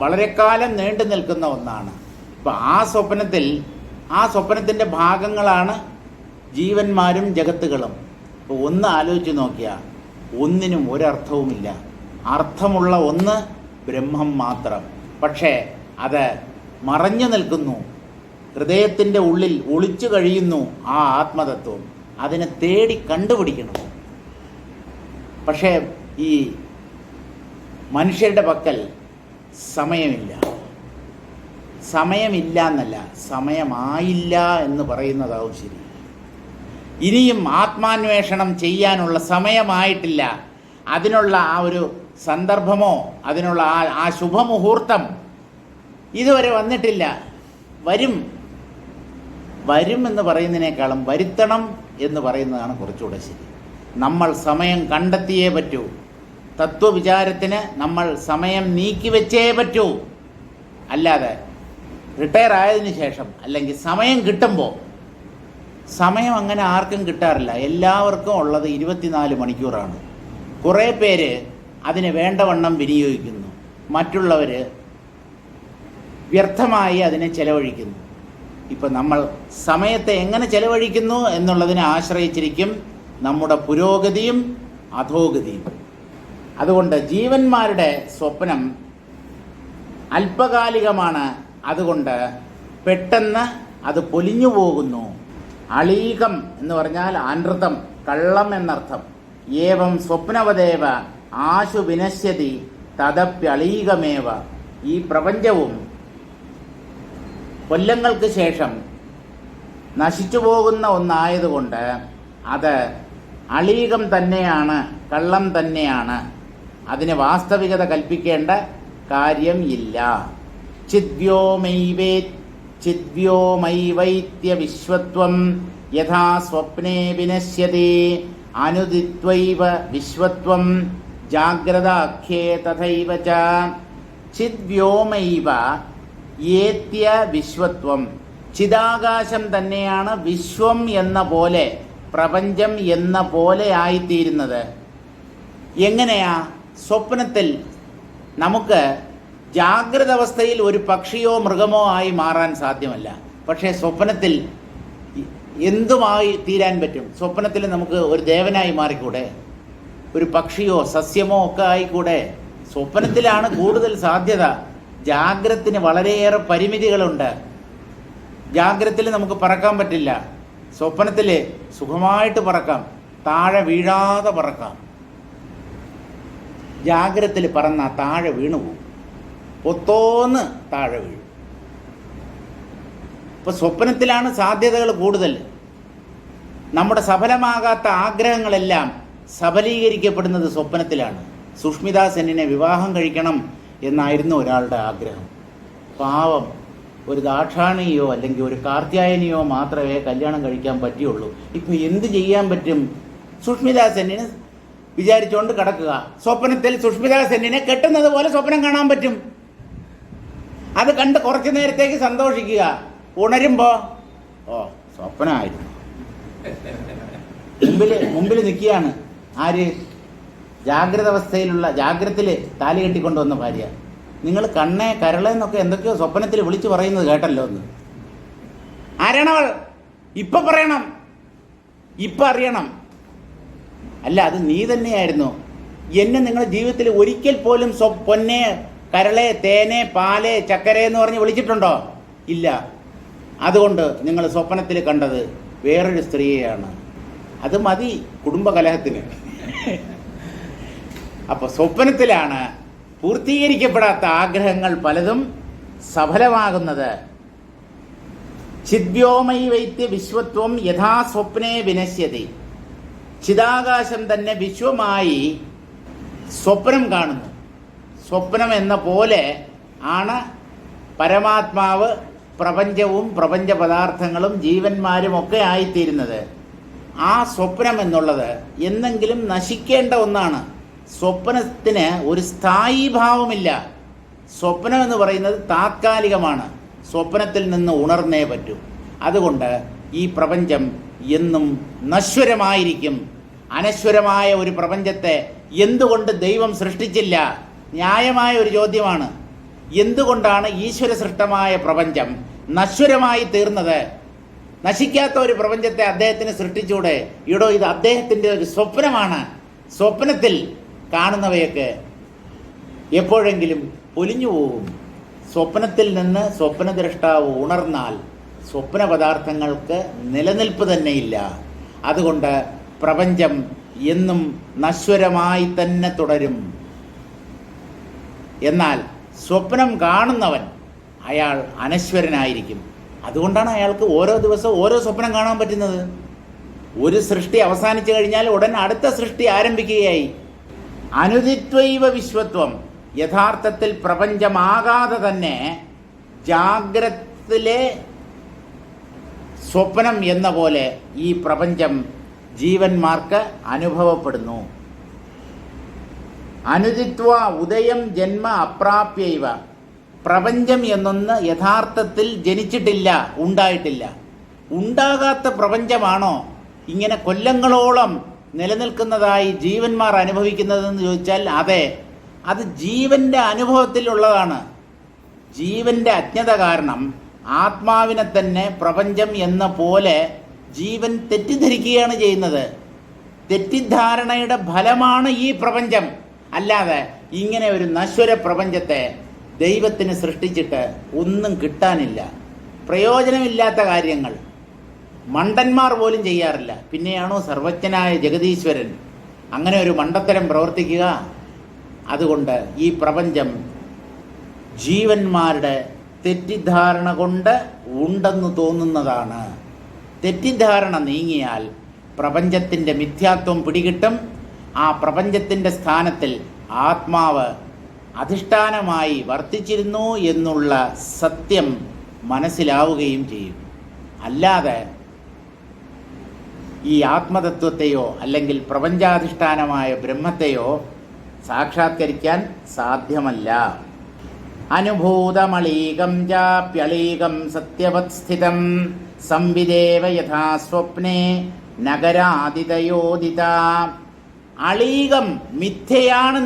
വളരെ കാലം നീണ്ടു നിൽക്കുന്ന ഒന്നാണ്. ഇപ്പം ആ സ്വപ്നത്തിൻ്റെ ഭാഗങ്ങളാണ് ജീവന്മാരും ജഗത്തുകളും. ഇപ്പോൾ ഒന്ന് ആലോചിച്ച് നോക്കിയാൽ ഒന്നിനും ഒരർത്ഥവുമില്ല. അർത്ഥമുള്ള ഒന്ന് ബ്രഹ്മം മാത്രം. പക്ഷേ അത് മറഞ്ഞു നിൽക്കുന്നു, ഹൃദയത്തിൻ്റെ ഉള്ളിൽ ഒളിച്ചു കഴിയുന്നു ആ ആത്മതത്വം. അതിനെ തേടി കണ്ടുപിടിക്കണം. പക്ഷേ ഈ മനുഷ്യരുടെ പക്കൽ സമയമില്ല. സമയമില്ല എന്നല്ല, സമയമായില്ല എന്ന് പറയുന്നതാവും ശരി. ഇനിയും ആത്മാന്വേഷണം ചെയ്യാനുള്ള സമയമായിട്ടില്ല. അതിനുള്ള ആ ഒരു സന്ദർഭമോ അതിനുള്ള ആ ശുഭമുഹൂർത്തം ഇതുവരെ വന്നിട്ടില്ല. വരും എന്ന് പറയുന്നതിനേക്കാളും വരുത്തണം എന്ന് പറയുന്നതാണ് കുറച്ചുകൂടെ ശരി. നമ്മൾ സമയം കണ്ടെത്തിയേ പറ്റൂ. തത്വവിചാരത്തിന് നമ്മൾ സമയം നീക്കിവെച്ചേ പറ്റൂ. അല്ലാതെ റിട്ടയർ ആയതിനു ശേഷം അല്ലെങ്കിൽ സമയം കിട്ടുമ്പോൾ, സമയം അങ്ങനെ ആർക്കും കിട്ടാറില്ല. എല്ലാവർക്കും ഉള്ളത് 24 മണിക്കൂറാണ്. കുറേ പേര് അതിന് വേണ്ടവണ്ണം വിനിയോഗിക്കുന്നു, മറ്റുള്ളവർ വ്യർത്ഥമായി അതിനെ ചെലവഴിക്കുന്നു. ഇപ്പം നമ്മൾ സമയത്തെ എങ്ങനെ ചെലവഴിക്കുന്നു എന്നുള്ളതിനെ ആശ്രയിച്ചിരിക്കും നമ്മുടെ പുരോഗതിയും അധോഗതിയും. അതുകൊണ്ട് ജീവന്മാരുടെ സ്വപ്നം അല്പകാലികമാണ്. അതുകൊണ്ട് പെട്ടെന്ന് അത് പൊലിഞ്ഞു പോകുന്നു. അളീകം എന്ന് പറഞ്ഞാൽ അനൃതം, കള്ളം എന്നർത്ഥം. ഏവം സ്വപ്നവദേവ ആശു വിനശ്യതി തദപ്യളീകമേവ. ഈ പ്രപഞ്ചവും കൊല്ലങ്ങൾക്ക് ശേഷം നശിച്ചു പോകുന്ന ഒന്നായതുകൊണ്ട് അത് അളീകം തന്നെയാണ്, കള്ളം തന്നെയാണ്. അതിന് വാസ്തവികത കൽപ്പിക്കേണ്ട കാര്യം ഇല്ല. ചിദ്വ്യോമൈവൈത്യ വിശ്വത്വം യഥാ സ്വപ്നേ വിനശ്യതി അനുദിത്വൈവ വിശ്വത്വം ജാഗ്രതാഖ്യേ തഥൈവ ച. ചിദ്വ്യോമൈവ ഏത്യ വിശ്വത്വം. ചിദാകാശം തന്നെയാണ് വിശ്വം എന്ന പോലെ, പ്രപഞ്ചം എന്ന പോലെ ആയിത്തീരുന്നത്. എങ്ങനെയാ? സ്വപ്നത്തിൽ നമുക്ക് ജാഗ്രത അവസ്ഥയിൽ ഒരു പക്ഷിയോ മൃഗമോ ആയി മാറാൻ സാധ്യമല്ല. പക്ഷേ സ്വപ്നത്തിൽ എന്തുമായി തീരാൻ പറ്റും? സ്വപ്നത്തിൽ നമുക്ക് ഒരു ദേവനായി മാറിക്കൂടെ? ഒരു പക്ഷിയോ സസ്യമോ ഒക്കെ ആയിക്കൂടെ? സ്വപ്നത്തിലാണ് കൂടുതൽ സാധ്യത. ജാഗ്രത്തിന് വളരെയേറെ പരിമിതികളുണ്ട്. ജാഗ്രത്തിൽ നമുക്ക് പറക്കാൻ പറ്റില്ല. സ്വപ്നത്തിൽ സുഖമായിട്ട് പറക്കാം, താഴെ വീഴാതെ പറക്കാം. ജാഗ്രത്തിൽ പറന്ന താഴെ വീണുപോകും, പൊത്തോന്ന് താഴെ വീഴും. ഇപ്പോൾ സ്വപ്നത്തിലാണ് സാധ്യതകൾ കൂടുതൽ. നമ്മുടെ സഫലമാകാത്ത ആഗ്രഹങ്ങളെല്ലാം സഫലീകരിക്കപ്പെടുന്നത് സ്വപ്നത്തിലാണ്. സുഷ്മിതാ സെന്നിനെ വിവാഹം കഴിക്കണം എന്നായിരുന്നു ഒരാളുടെ ആഗ്രഹം. പാവം, ഒരു ദാക്ഷാണിയോ അല്ലെങ്കിൽ ഒരു കാർത്യായനിയോ മാത്രമേ കല്യാണം കഴിക്കാൻ പറ്റുള്ളൂ. ഇപ്പം എന്ത് ചെയ്യാൻ പറ്റും? സുഷ്മിതാ സെന്നിന് വിചാരിച്ചുകൊണ്ട് കിടക്കുക. സ്വപ്നത്തിൽ സുഷ്മിതാ സെന്നിനെ കെട്ടുന്നത് പോലെ സ്വപ്നം കാണാൻ പറ്റും. അത് കണ്ട് കുറച്ചു നേരത്തേക്ക് സന്തോഷിക്കുക. ഉണരുമ്പോൾ സ്വപ്നമായിരുന്നു. മുമ്പിൽ നിൽക്കുകയാണ്. ആര്? ജാഗ്രത അവസ്ഥയിലുള്ള, ജാഗ്രതയിൽ താലി കെട്ടിക്കൊണ്ടുവന്ന ഭാര്യ. നിങ്ങൾ കണ്ണേ കരളെന്നൊക്കെ എന്തൊക്കെയോ സ്വപ്നത്തിൽ വിളിച്ചു പറയുന്നത് കേട്ടല്ലോ എന്ന്. ആരാണവൾ? ഇപ്പം പറയണം, ഇപ്പം അറിയണം. അല്ല, അത് നീ തന്നെയായിരുന്നു. എന്നെ നിങ്ങളുടെ ജീവിതത്തിൽ ഒരിക്കൽ പോലും പൊന്നെ, കരളെ, തേനെ, പാലെ, ചക്കര എന്ന് പറഞ്ഞ് വിളിച്ചിട്ടുണ്ടോ? ഇല്ല. അതുകൊണ്ട് നിങ്ങൾ സ്വപ്നത്തിൽ കണ്ടത് വേറൊരു സ്ത്രീയെയാണ്. അത് മതി കുടുംബകലഹത്തിന്. അപ്പൊ സ്വപ്നത്തിലാണ് പൂർത്തീകരിക്കപ്പെടാത്ത ആഗ്രഹങ്ങൾ പലതും സഫലമാകുന്നത്. ചിദ്വ്യോമൈ വൈത്യ വിശ്വത്വം യഥാ സ്വപ്നേ വിനശ്യതി. ചിദാകാശം തന്നെ വിശ്വമായി സ്വപ്നം കാണുന്നു. സ്വപ്നം എന്ന പോലെ ആണ് പരമാത്മാവ്, പ്രപഞ്ചവും പ്രപഞ്ച പദാർത്ഥങ്ങളും ജീവന്മാരും ഒക്കെ ആയിത്തീരുന്നത്. ആ സ്വപ്നം എന്നുള്ളത് എന്നെങ്കിലും നശിക്കേണ്ട ഒന്നാണ്. സ്വപ്നത്തിന് ഒരു സ്ഥായീ ഭാവമില്ല. സ്വപ്നം എന്ന് പറയുന്നത് താത്കാലികമാണ്. സ്വപ്നത്തിൽ നിന്ന് ഉണർന്നേ പറ്റൂ. അതുകൊണ്ട് ഈ പ്രപഞ്ചം എന്നും നശ്വരമായിരിക്കും. അനശ്വരമായ ഒരു പ്രപഞ്ചത്തെ എന്തുകൊണ്ട് ദൈവം സൃഷ്ടിച്ചില്ല? ന്യായമായ ഒരു ചോദ്യമാണ്. എന്തുകൊണ്ടാണ് ഈശ്വര സൃഷ്ടമായ പ്രപഞ്ചം നശ്വരമായി തീർന്നത്? നശിക്കാത്ത ഒരു പ്രപഞ്ചത്തെ അദ്ദേഹത്തിന് സൃഷ്ടിച്ചൂടെ? ഇടോ, ഇത് അദ്ദേഹത്തിൻ്റെ ഒരു സ്വപ്നമാണ്. സ്വപ്നത്തിൽ കാണുന്നവയൊക്കെ എപ്പോഴെങ്കിലും പൊലിഞ്ഞു പോകും. സ്വപ്നത്തിൽ നിന്ന് സ്വപ്നദ്രഷ്ടാവ് ഉണർന്നാൽ സ്വപ്ന പദാർത്ഥങ്ങൾക്ക് നിലനിൽപ്പ് തന്നെയില്ല. അതുകൊണ്ട് പ്രപഞ്ചം എന്നും നശ്വരമായി തന്നെ തുടരും. എന്നാൽ സ്വപ്നം കാണുന്നവൻ അയാൾ അനശ്വരനായിരിക്കും. അതുകൊണ്ടാണ് അയാൾക്ക് ഓരോ ദിവസവും ഓരോ സ്വപ്നം കാണാൻ പറ്റുന്നത്. ഒരു സൃഷ്ടി അവസാനിച്ചു കഴിഞ്ഞാൽ ഉടൻ അടുത്ത സൃഷ്ടി ആരംഭിക്കുകയായി. അനുദിത്വൈവ വിശ്വത്വം. യഥാർത്ഥത്തിൽ പ്രപഞ്ചമാകാതെ തന്നെ ജാഗ്രതയിലെ സ്വപ്നം എന്ന പോലെ ഈ പ്രപഞ്ചം ജീവന്മാർക്ക് അനുഭവപ്പെടുന്നു. അനുദിത്വ ഉദയം ജന്മ അപ്രാപ്യൈവ. പ്രപഞ്ചം എന്നൊന്ന് യഥാർത്ഥത്തിൽ ജനിച്ചിട്ടില്ല, ഉണ്ടായിട്ടില്ല. ഉണ്ടാകാത്ത പ്രപഞ്ചമാണോ ഇങ്ങനെ കൊല്ലങ്ങളോളം നിലനിൽക്കുന്നതായി ജീവന്മാർ അനുഭവിക്കുന്നതെന്ന് ചോദിച്ചാൽ അതെ, അത് ജീവന്റെ അനുഭവത്തിലുള്ളതാണ്. ജീവന്റെ അജ്ഞത കാരണം ആത്മാവിനെ തന്നെ പ്രപഞ്ചം എന്ന പോലെ ജീവൻ തെറ്റിദ്ധരിക്കുകയാണ് ചെയ്യുന്നത്. തെറ്റിദ്ധാരണയുടെ ഫലമാണ് ഈ പ്രപഞ്ചം. അല്ലാതെ ഇങ്ങനെ ഒരു നശ്വര പ്രപഞ്ചത്തെ ദൈവത്തിന് സൃഷ്ടിച്ചിട്ട് ഒന്നും കിട്ടാനില്ല. പ്രയോജനമില്ലാത്ത കാര്യങ്ങൾ മണ്ടന്മാർ പോലും ചെയ്യാറില്ല. പിന്നെയാണോ സർവജ്ഞനായ ജഗതീശ്വരൻ അങ്ങനെ ഒരു മണ്ടത്തരം പ്രവർത്തിക്കുക? അതുകൊണ്ട് ഈ പ്രപഞ്ചം ജീവന്മാരുടെ തെറ്റിദ്ധാരണ കൊണ്ട് ഉണ്ടെന്ന് തോന്നുന്നതാണ്. തെറ്റിദ്ധാരണ നീങ്ങിയാൽ പ്രപഞ്ചത്തിൻ്റെ മിഥ്യാത്വം പിടികിട്ടും. ആ പ്രപഞ്ചത്തിൻ്റെ സ്ഥാനത്തിൽ ആത്മാവ് അധിഷ്ഠാനമായി വർത്തിച്ചിരുന്നു എന്നുള്ള സത്യം മനസ്സിലാവുകയും ചെയ്യും. അല്ലാതെ ഈ ആത്മതത്വത്തെയോ അല്ലെങ്കിൽ പ്രപഞ്ചാധിഷ്ഠാനമായ ബ്രഹ്മത്തെയോ സാക്ഷാത്കരിക്കാൻ സാധ്യമല്ല. അനുഭൂതമളീകം ചാപ്യളീകം സത്യവത് സ്ഥിതം സംവിദേവ യഥാ സ്വപ്നേ നഗരാതിഥയോദിത. അളീകം മിഥ്യയാണ്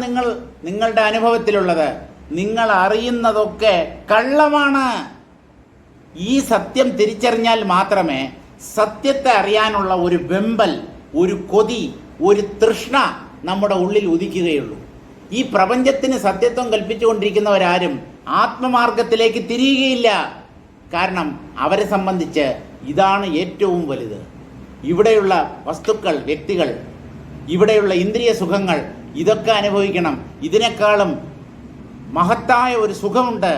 നിങ്ങളുടെ അനുഭവത്തിലുള്ളത്. നിങ്ങൾ അറിയുന്നതൊക്കെ കള്ളമാണ്. ഈ സത്യം തിരിച്ചറിഞ്ഞാൽ മാത്രമേ സത്യത്തെ അറിയാനുള്ള ഒരു വെമ്പൽ, ഒരു കൊതി, ഒരു തൃഷ്ണ നമ്മുടെ ഉള്ളിൽ ഉദിക്കുകയുള്ളൂ. ഈ പ്രപഞ്ചത്തിന് സത്യത്വം കൽപ്പിച്ചുകൊണ്ടിരിക്കുന്നവരാരും ആത്മമാർഗത്തിലേക്ക് തിരിയുകയില്ല. കാരണം അവരെ സംബന്ധിച്ച് ഇതാണ് ഏറ്റവും വലുത്. ഇവിടെയുള്ള വസ്തുക്കൾ, വ്യക്തികൾ, ഇവിടെയുള്ള ഇന്ദ്രിയ സുഖങ്ങൾ, ഇതൊക്കെ അനുഭവിക്കണം. ഇതിനേക്കാളും മഹത്തായ ഒരു സുഖമുണ്ട്.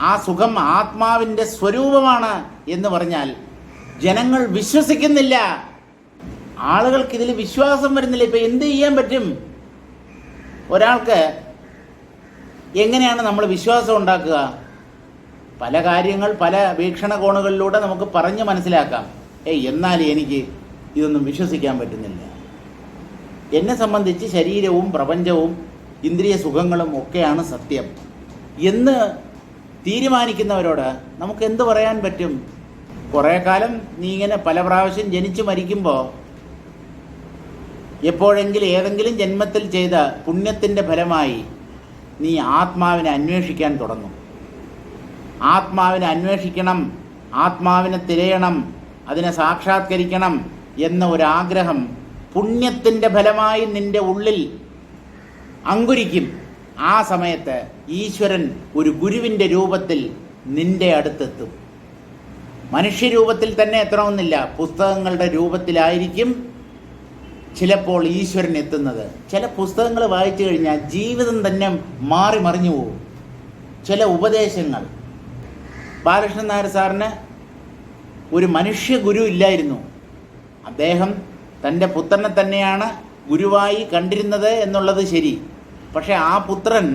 ആ സുഖം ആത്മാവിൻ്റെ സ്വരൂപമാണ് എന്ന് പറഞ്ഞാൽ ജനങ്ങൾ വിശ്വസിക്കുന്നില്ല. ആളുകൾക്ക് ഇതിൽ വിശ്വാസം വരുന്നില്ല. ഇപ്പം എന്ത് ചെയ്യാൻ പറ്റും? ഒരാൾക്ക് എങ്ങനെയാണ് നമ്മൾ വിശ്വാസം ഉണ്ടാക്കുക? പല കാര്യങ്ങൾ പല വീക്ഷണകോണുകളിലൂടെ നമുക്ക് പറഞ്ഞ് മനസ്സിലാക്കാം. എന്നാലും എനിക്ക് ഇതൊന്നും വിശ്വസിക്കാൻ പറ്റുന്നില്ല. എന്നെ സംബന്ധിച്ച് ശരീരവും പ്രപഞ്ചവും ഇന്ദ്രിയ സുഖങ്ങളും ഒക്കെയാണ് സത്യം എന്ന് തീരുമാനിക്കുന്നവരോട് നമുക്ക് എന്ത് പറയാൻ പറ്റും? കുറേ കാലം നീ ഇങ്ങനെ പല പ്രാവശ്യം ജനിച്ചു മരിക്കുമ്പോൾ എപ്പോഴെങ്കിലും ഏതെങ്കിലും ജന്മത്തിൽ ചെയ്ത പുണ്യത്തിൻ്റെ ഫലമായി നീ ആത്മാവിനെ അന്വേഷിക്കാൻ തുടങ്ങും. ആത്മാവിനെ അന്വേഷിക്കണം, ആത്മാവിനെ തിരയണം, അതിനെ സാക്ഷാത്കരിക്കണം എന്ന ഒരാഗ്രഹം പുണ്യത്തിൻ്റെ ഫലമായി നിൻ്റെ ഉള്ളിൽ അങ്കുരിക്കും. ആ സമയത്ത് ഈശ്വരൻ ഒരു ഗുരുവിൻ്റെ രൂപത്തിൽ നിൻ്റെ അടുത്തെത്തും. മനുഷ്യരൂപത്തിൽ തന്നെ എത്തണമെന്നില്ല, പുസ്തകങ്ങളുടെ രൂപത്തിലായിരിക്കും ചിലപ്പോൾ ഈശ്വരൻ എത്തുന്നത്. ചില പുസ്തകങ്ങൾ വായിച്ചു കഴിഞ്ഞാൽ ജീവിതം തന്നെ മാറി മറിഞ്ഞു പോകും. ചില ഉപദേശങ്ങൾ, ബാലകൃഷ്ണൻ നായർ സാറിന് ഒരു മനുഷ്യ ഗുരു ഇല്ലായിരുന്നു. അദ്ദേഹം തൻ്റെ പുത്രനെ തന്നെയാണ് ഗുരുവായി കണ്ടിരുന്നത് എന്നുള്ളത് ശരി. പക്ഷേ ആ പുത്രൻ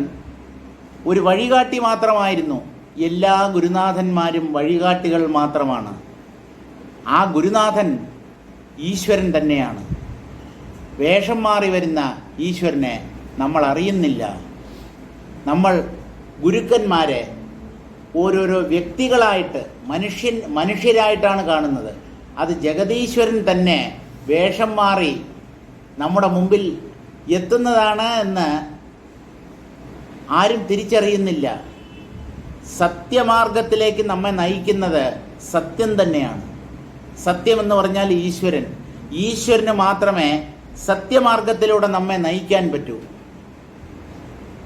ഒരു വഴികാട്ടി മാത്രമായിരുന്നു. എല്ലാ ഗുരുനാഥന്മാരും വഴികാട്ടികൾ മാത്രമാണ്. ആ ഗുരുനാഥൻ ഈശ്വരൻ തന്നെയാണ്. വേഷം മാറി വരുന്ന ഈശ്വരനെ നമ്മൾ അറിയുന്നില്ല. നമ്മൾ ഗുരുക്കന്മാരെ ഓരോരോ വ്യക്തികളായിട്ട് മനുഷ്യരായിട്ടാണ് കാണുന്നത്. അത് ജഗതീശ്വരൻ തന്നെ വേഷം മാറി നമ്മുടെ മുമ്പിൽ എത്തുന്നതാണ് എന്ന് ആരും തിരിച്ചറിയുന്നില്ല. സത്യമാർഗത്തിലേക്ക് നമ്മെ നയിക്കുന്നത് സത്യം തന്നെയാണ്. സത്യമെന്ന് പറഞ്ഞാൽ ഈശ്വരൻ. ഈശ്വരന് മാത്രമേ സത്യമാർഗത്തിലൂടെ നമ്മെ നയിക്കാൻ പറ്റൂ.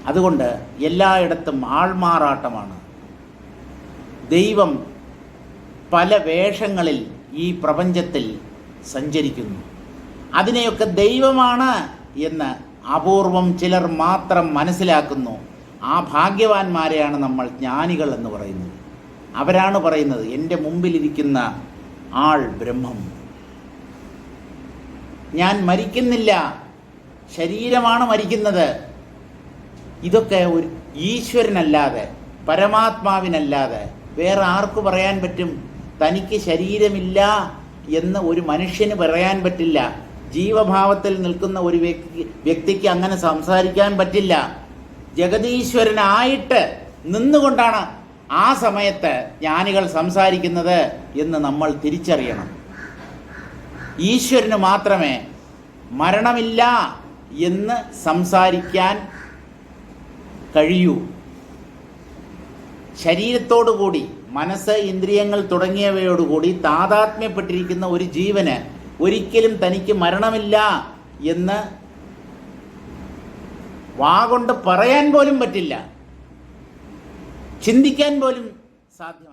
അതുകൊണ്ട് എല്ലായിടത്തും ആൾമാറാട്ടമാണ്. ദൈവം പല വേഷങ്ങളിൽ ഈ പ്രപഞ്ചത്തിൽ സഞ്ചരിക്കുന്നു. അതിനെയൊക്കെ ദൈവമാണ് എന്ന് അപൂർവം ചിലർ മാത്രം മനസ്സിലാക്കുന്നു. ആ ഭാഗ്യവാന്മാരെയാണ് നമ്മൾ ജ്ഞാനികൾ എന്ന് പറയുന്നത്. അവരാണ് പറയുന്നത് എൻ്റെ മുമ്പിലിരിക്കുന്ന ആൾ ബ്രഹ്മം. ഞാൻ മരിക്കുന്നില്ല, ശരീരമാണ് മരിക്കുന്നത്. ഇതൊക്കെ ഒരു ഈശ്വരനല്ലാതെ, പരമാത്മാവിനല്ലാതെ വേറെ ആർക്ക് പറയാൻ പറ്റും? തനിക്ക് ശരീരമില്ല എന്ന് ഒരു മനുഷ്യന് പറയാൻ പറ്റില്ല. ജീവഭാവത്തിൽ നിൽക്കുന്ന ഒരു വ്യക്തിക്ക് അങ്ങനെ സംസാരിക്കാൻ പറ്റില്ല. ജഗതീശ്വരനായിട്ട് നിന്നുകൊണ്ടാണ് ആ സമയത്ത് ജ്ഞാനികൾ സംസാരിക്കുന്നത് എന്ന് നമ്മൾ തിരിച്ചറിയണം. ഈശ്വരന് മാത്രമേ മരണമില്ല എന്ന് സംസാരിക്കാൻ കഴിയൂ. ശരീരത്തോടുകൂടി, മനസ്സ്, ഇന്ദ്രിയങ്ങൾ തുടങ്ങിയവയോടുകൂടി താതാത്മ്യപ്പെട്ടിരിക്കുന്ന ഒരു ജീവന് ഒരിക്കലും തനിക്ക് മരണമില്ല എന്ന് വാഗൊണ്ട് പറയാൻ പോലും പറ്റില്ല, ചിന്തിക്കാൻ പോലും സാധ്യമല്ല.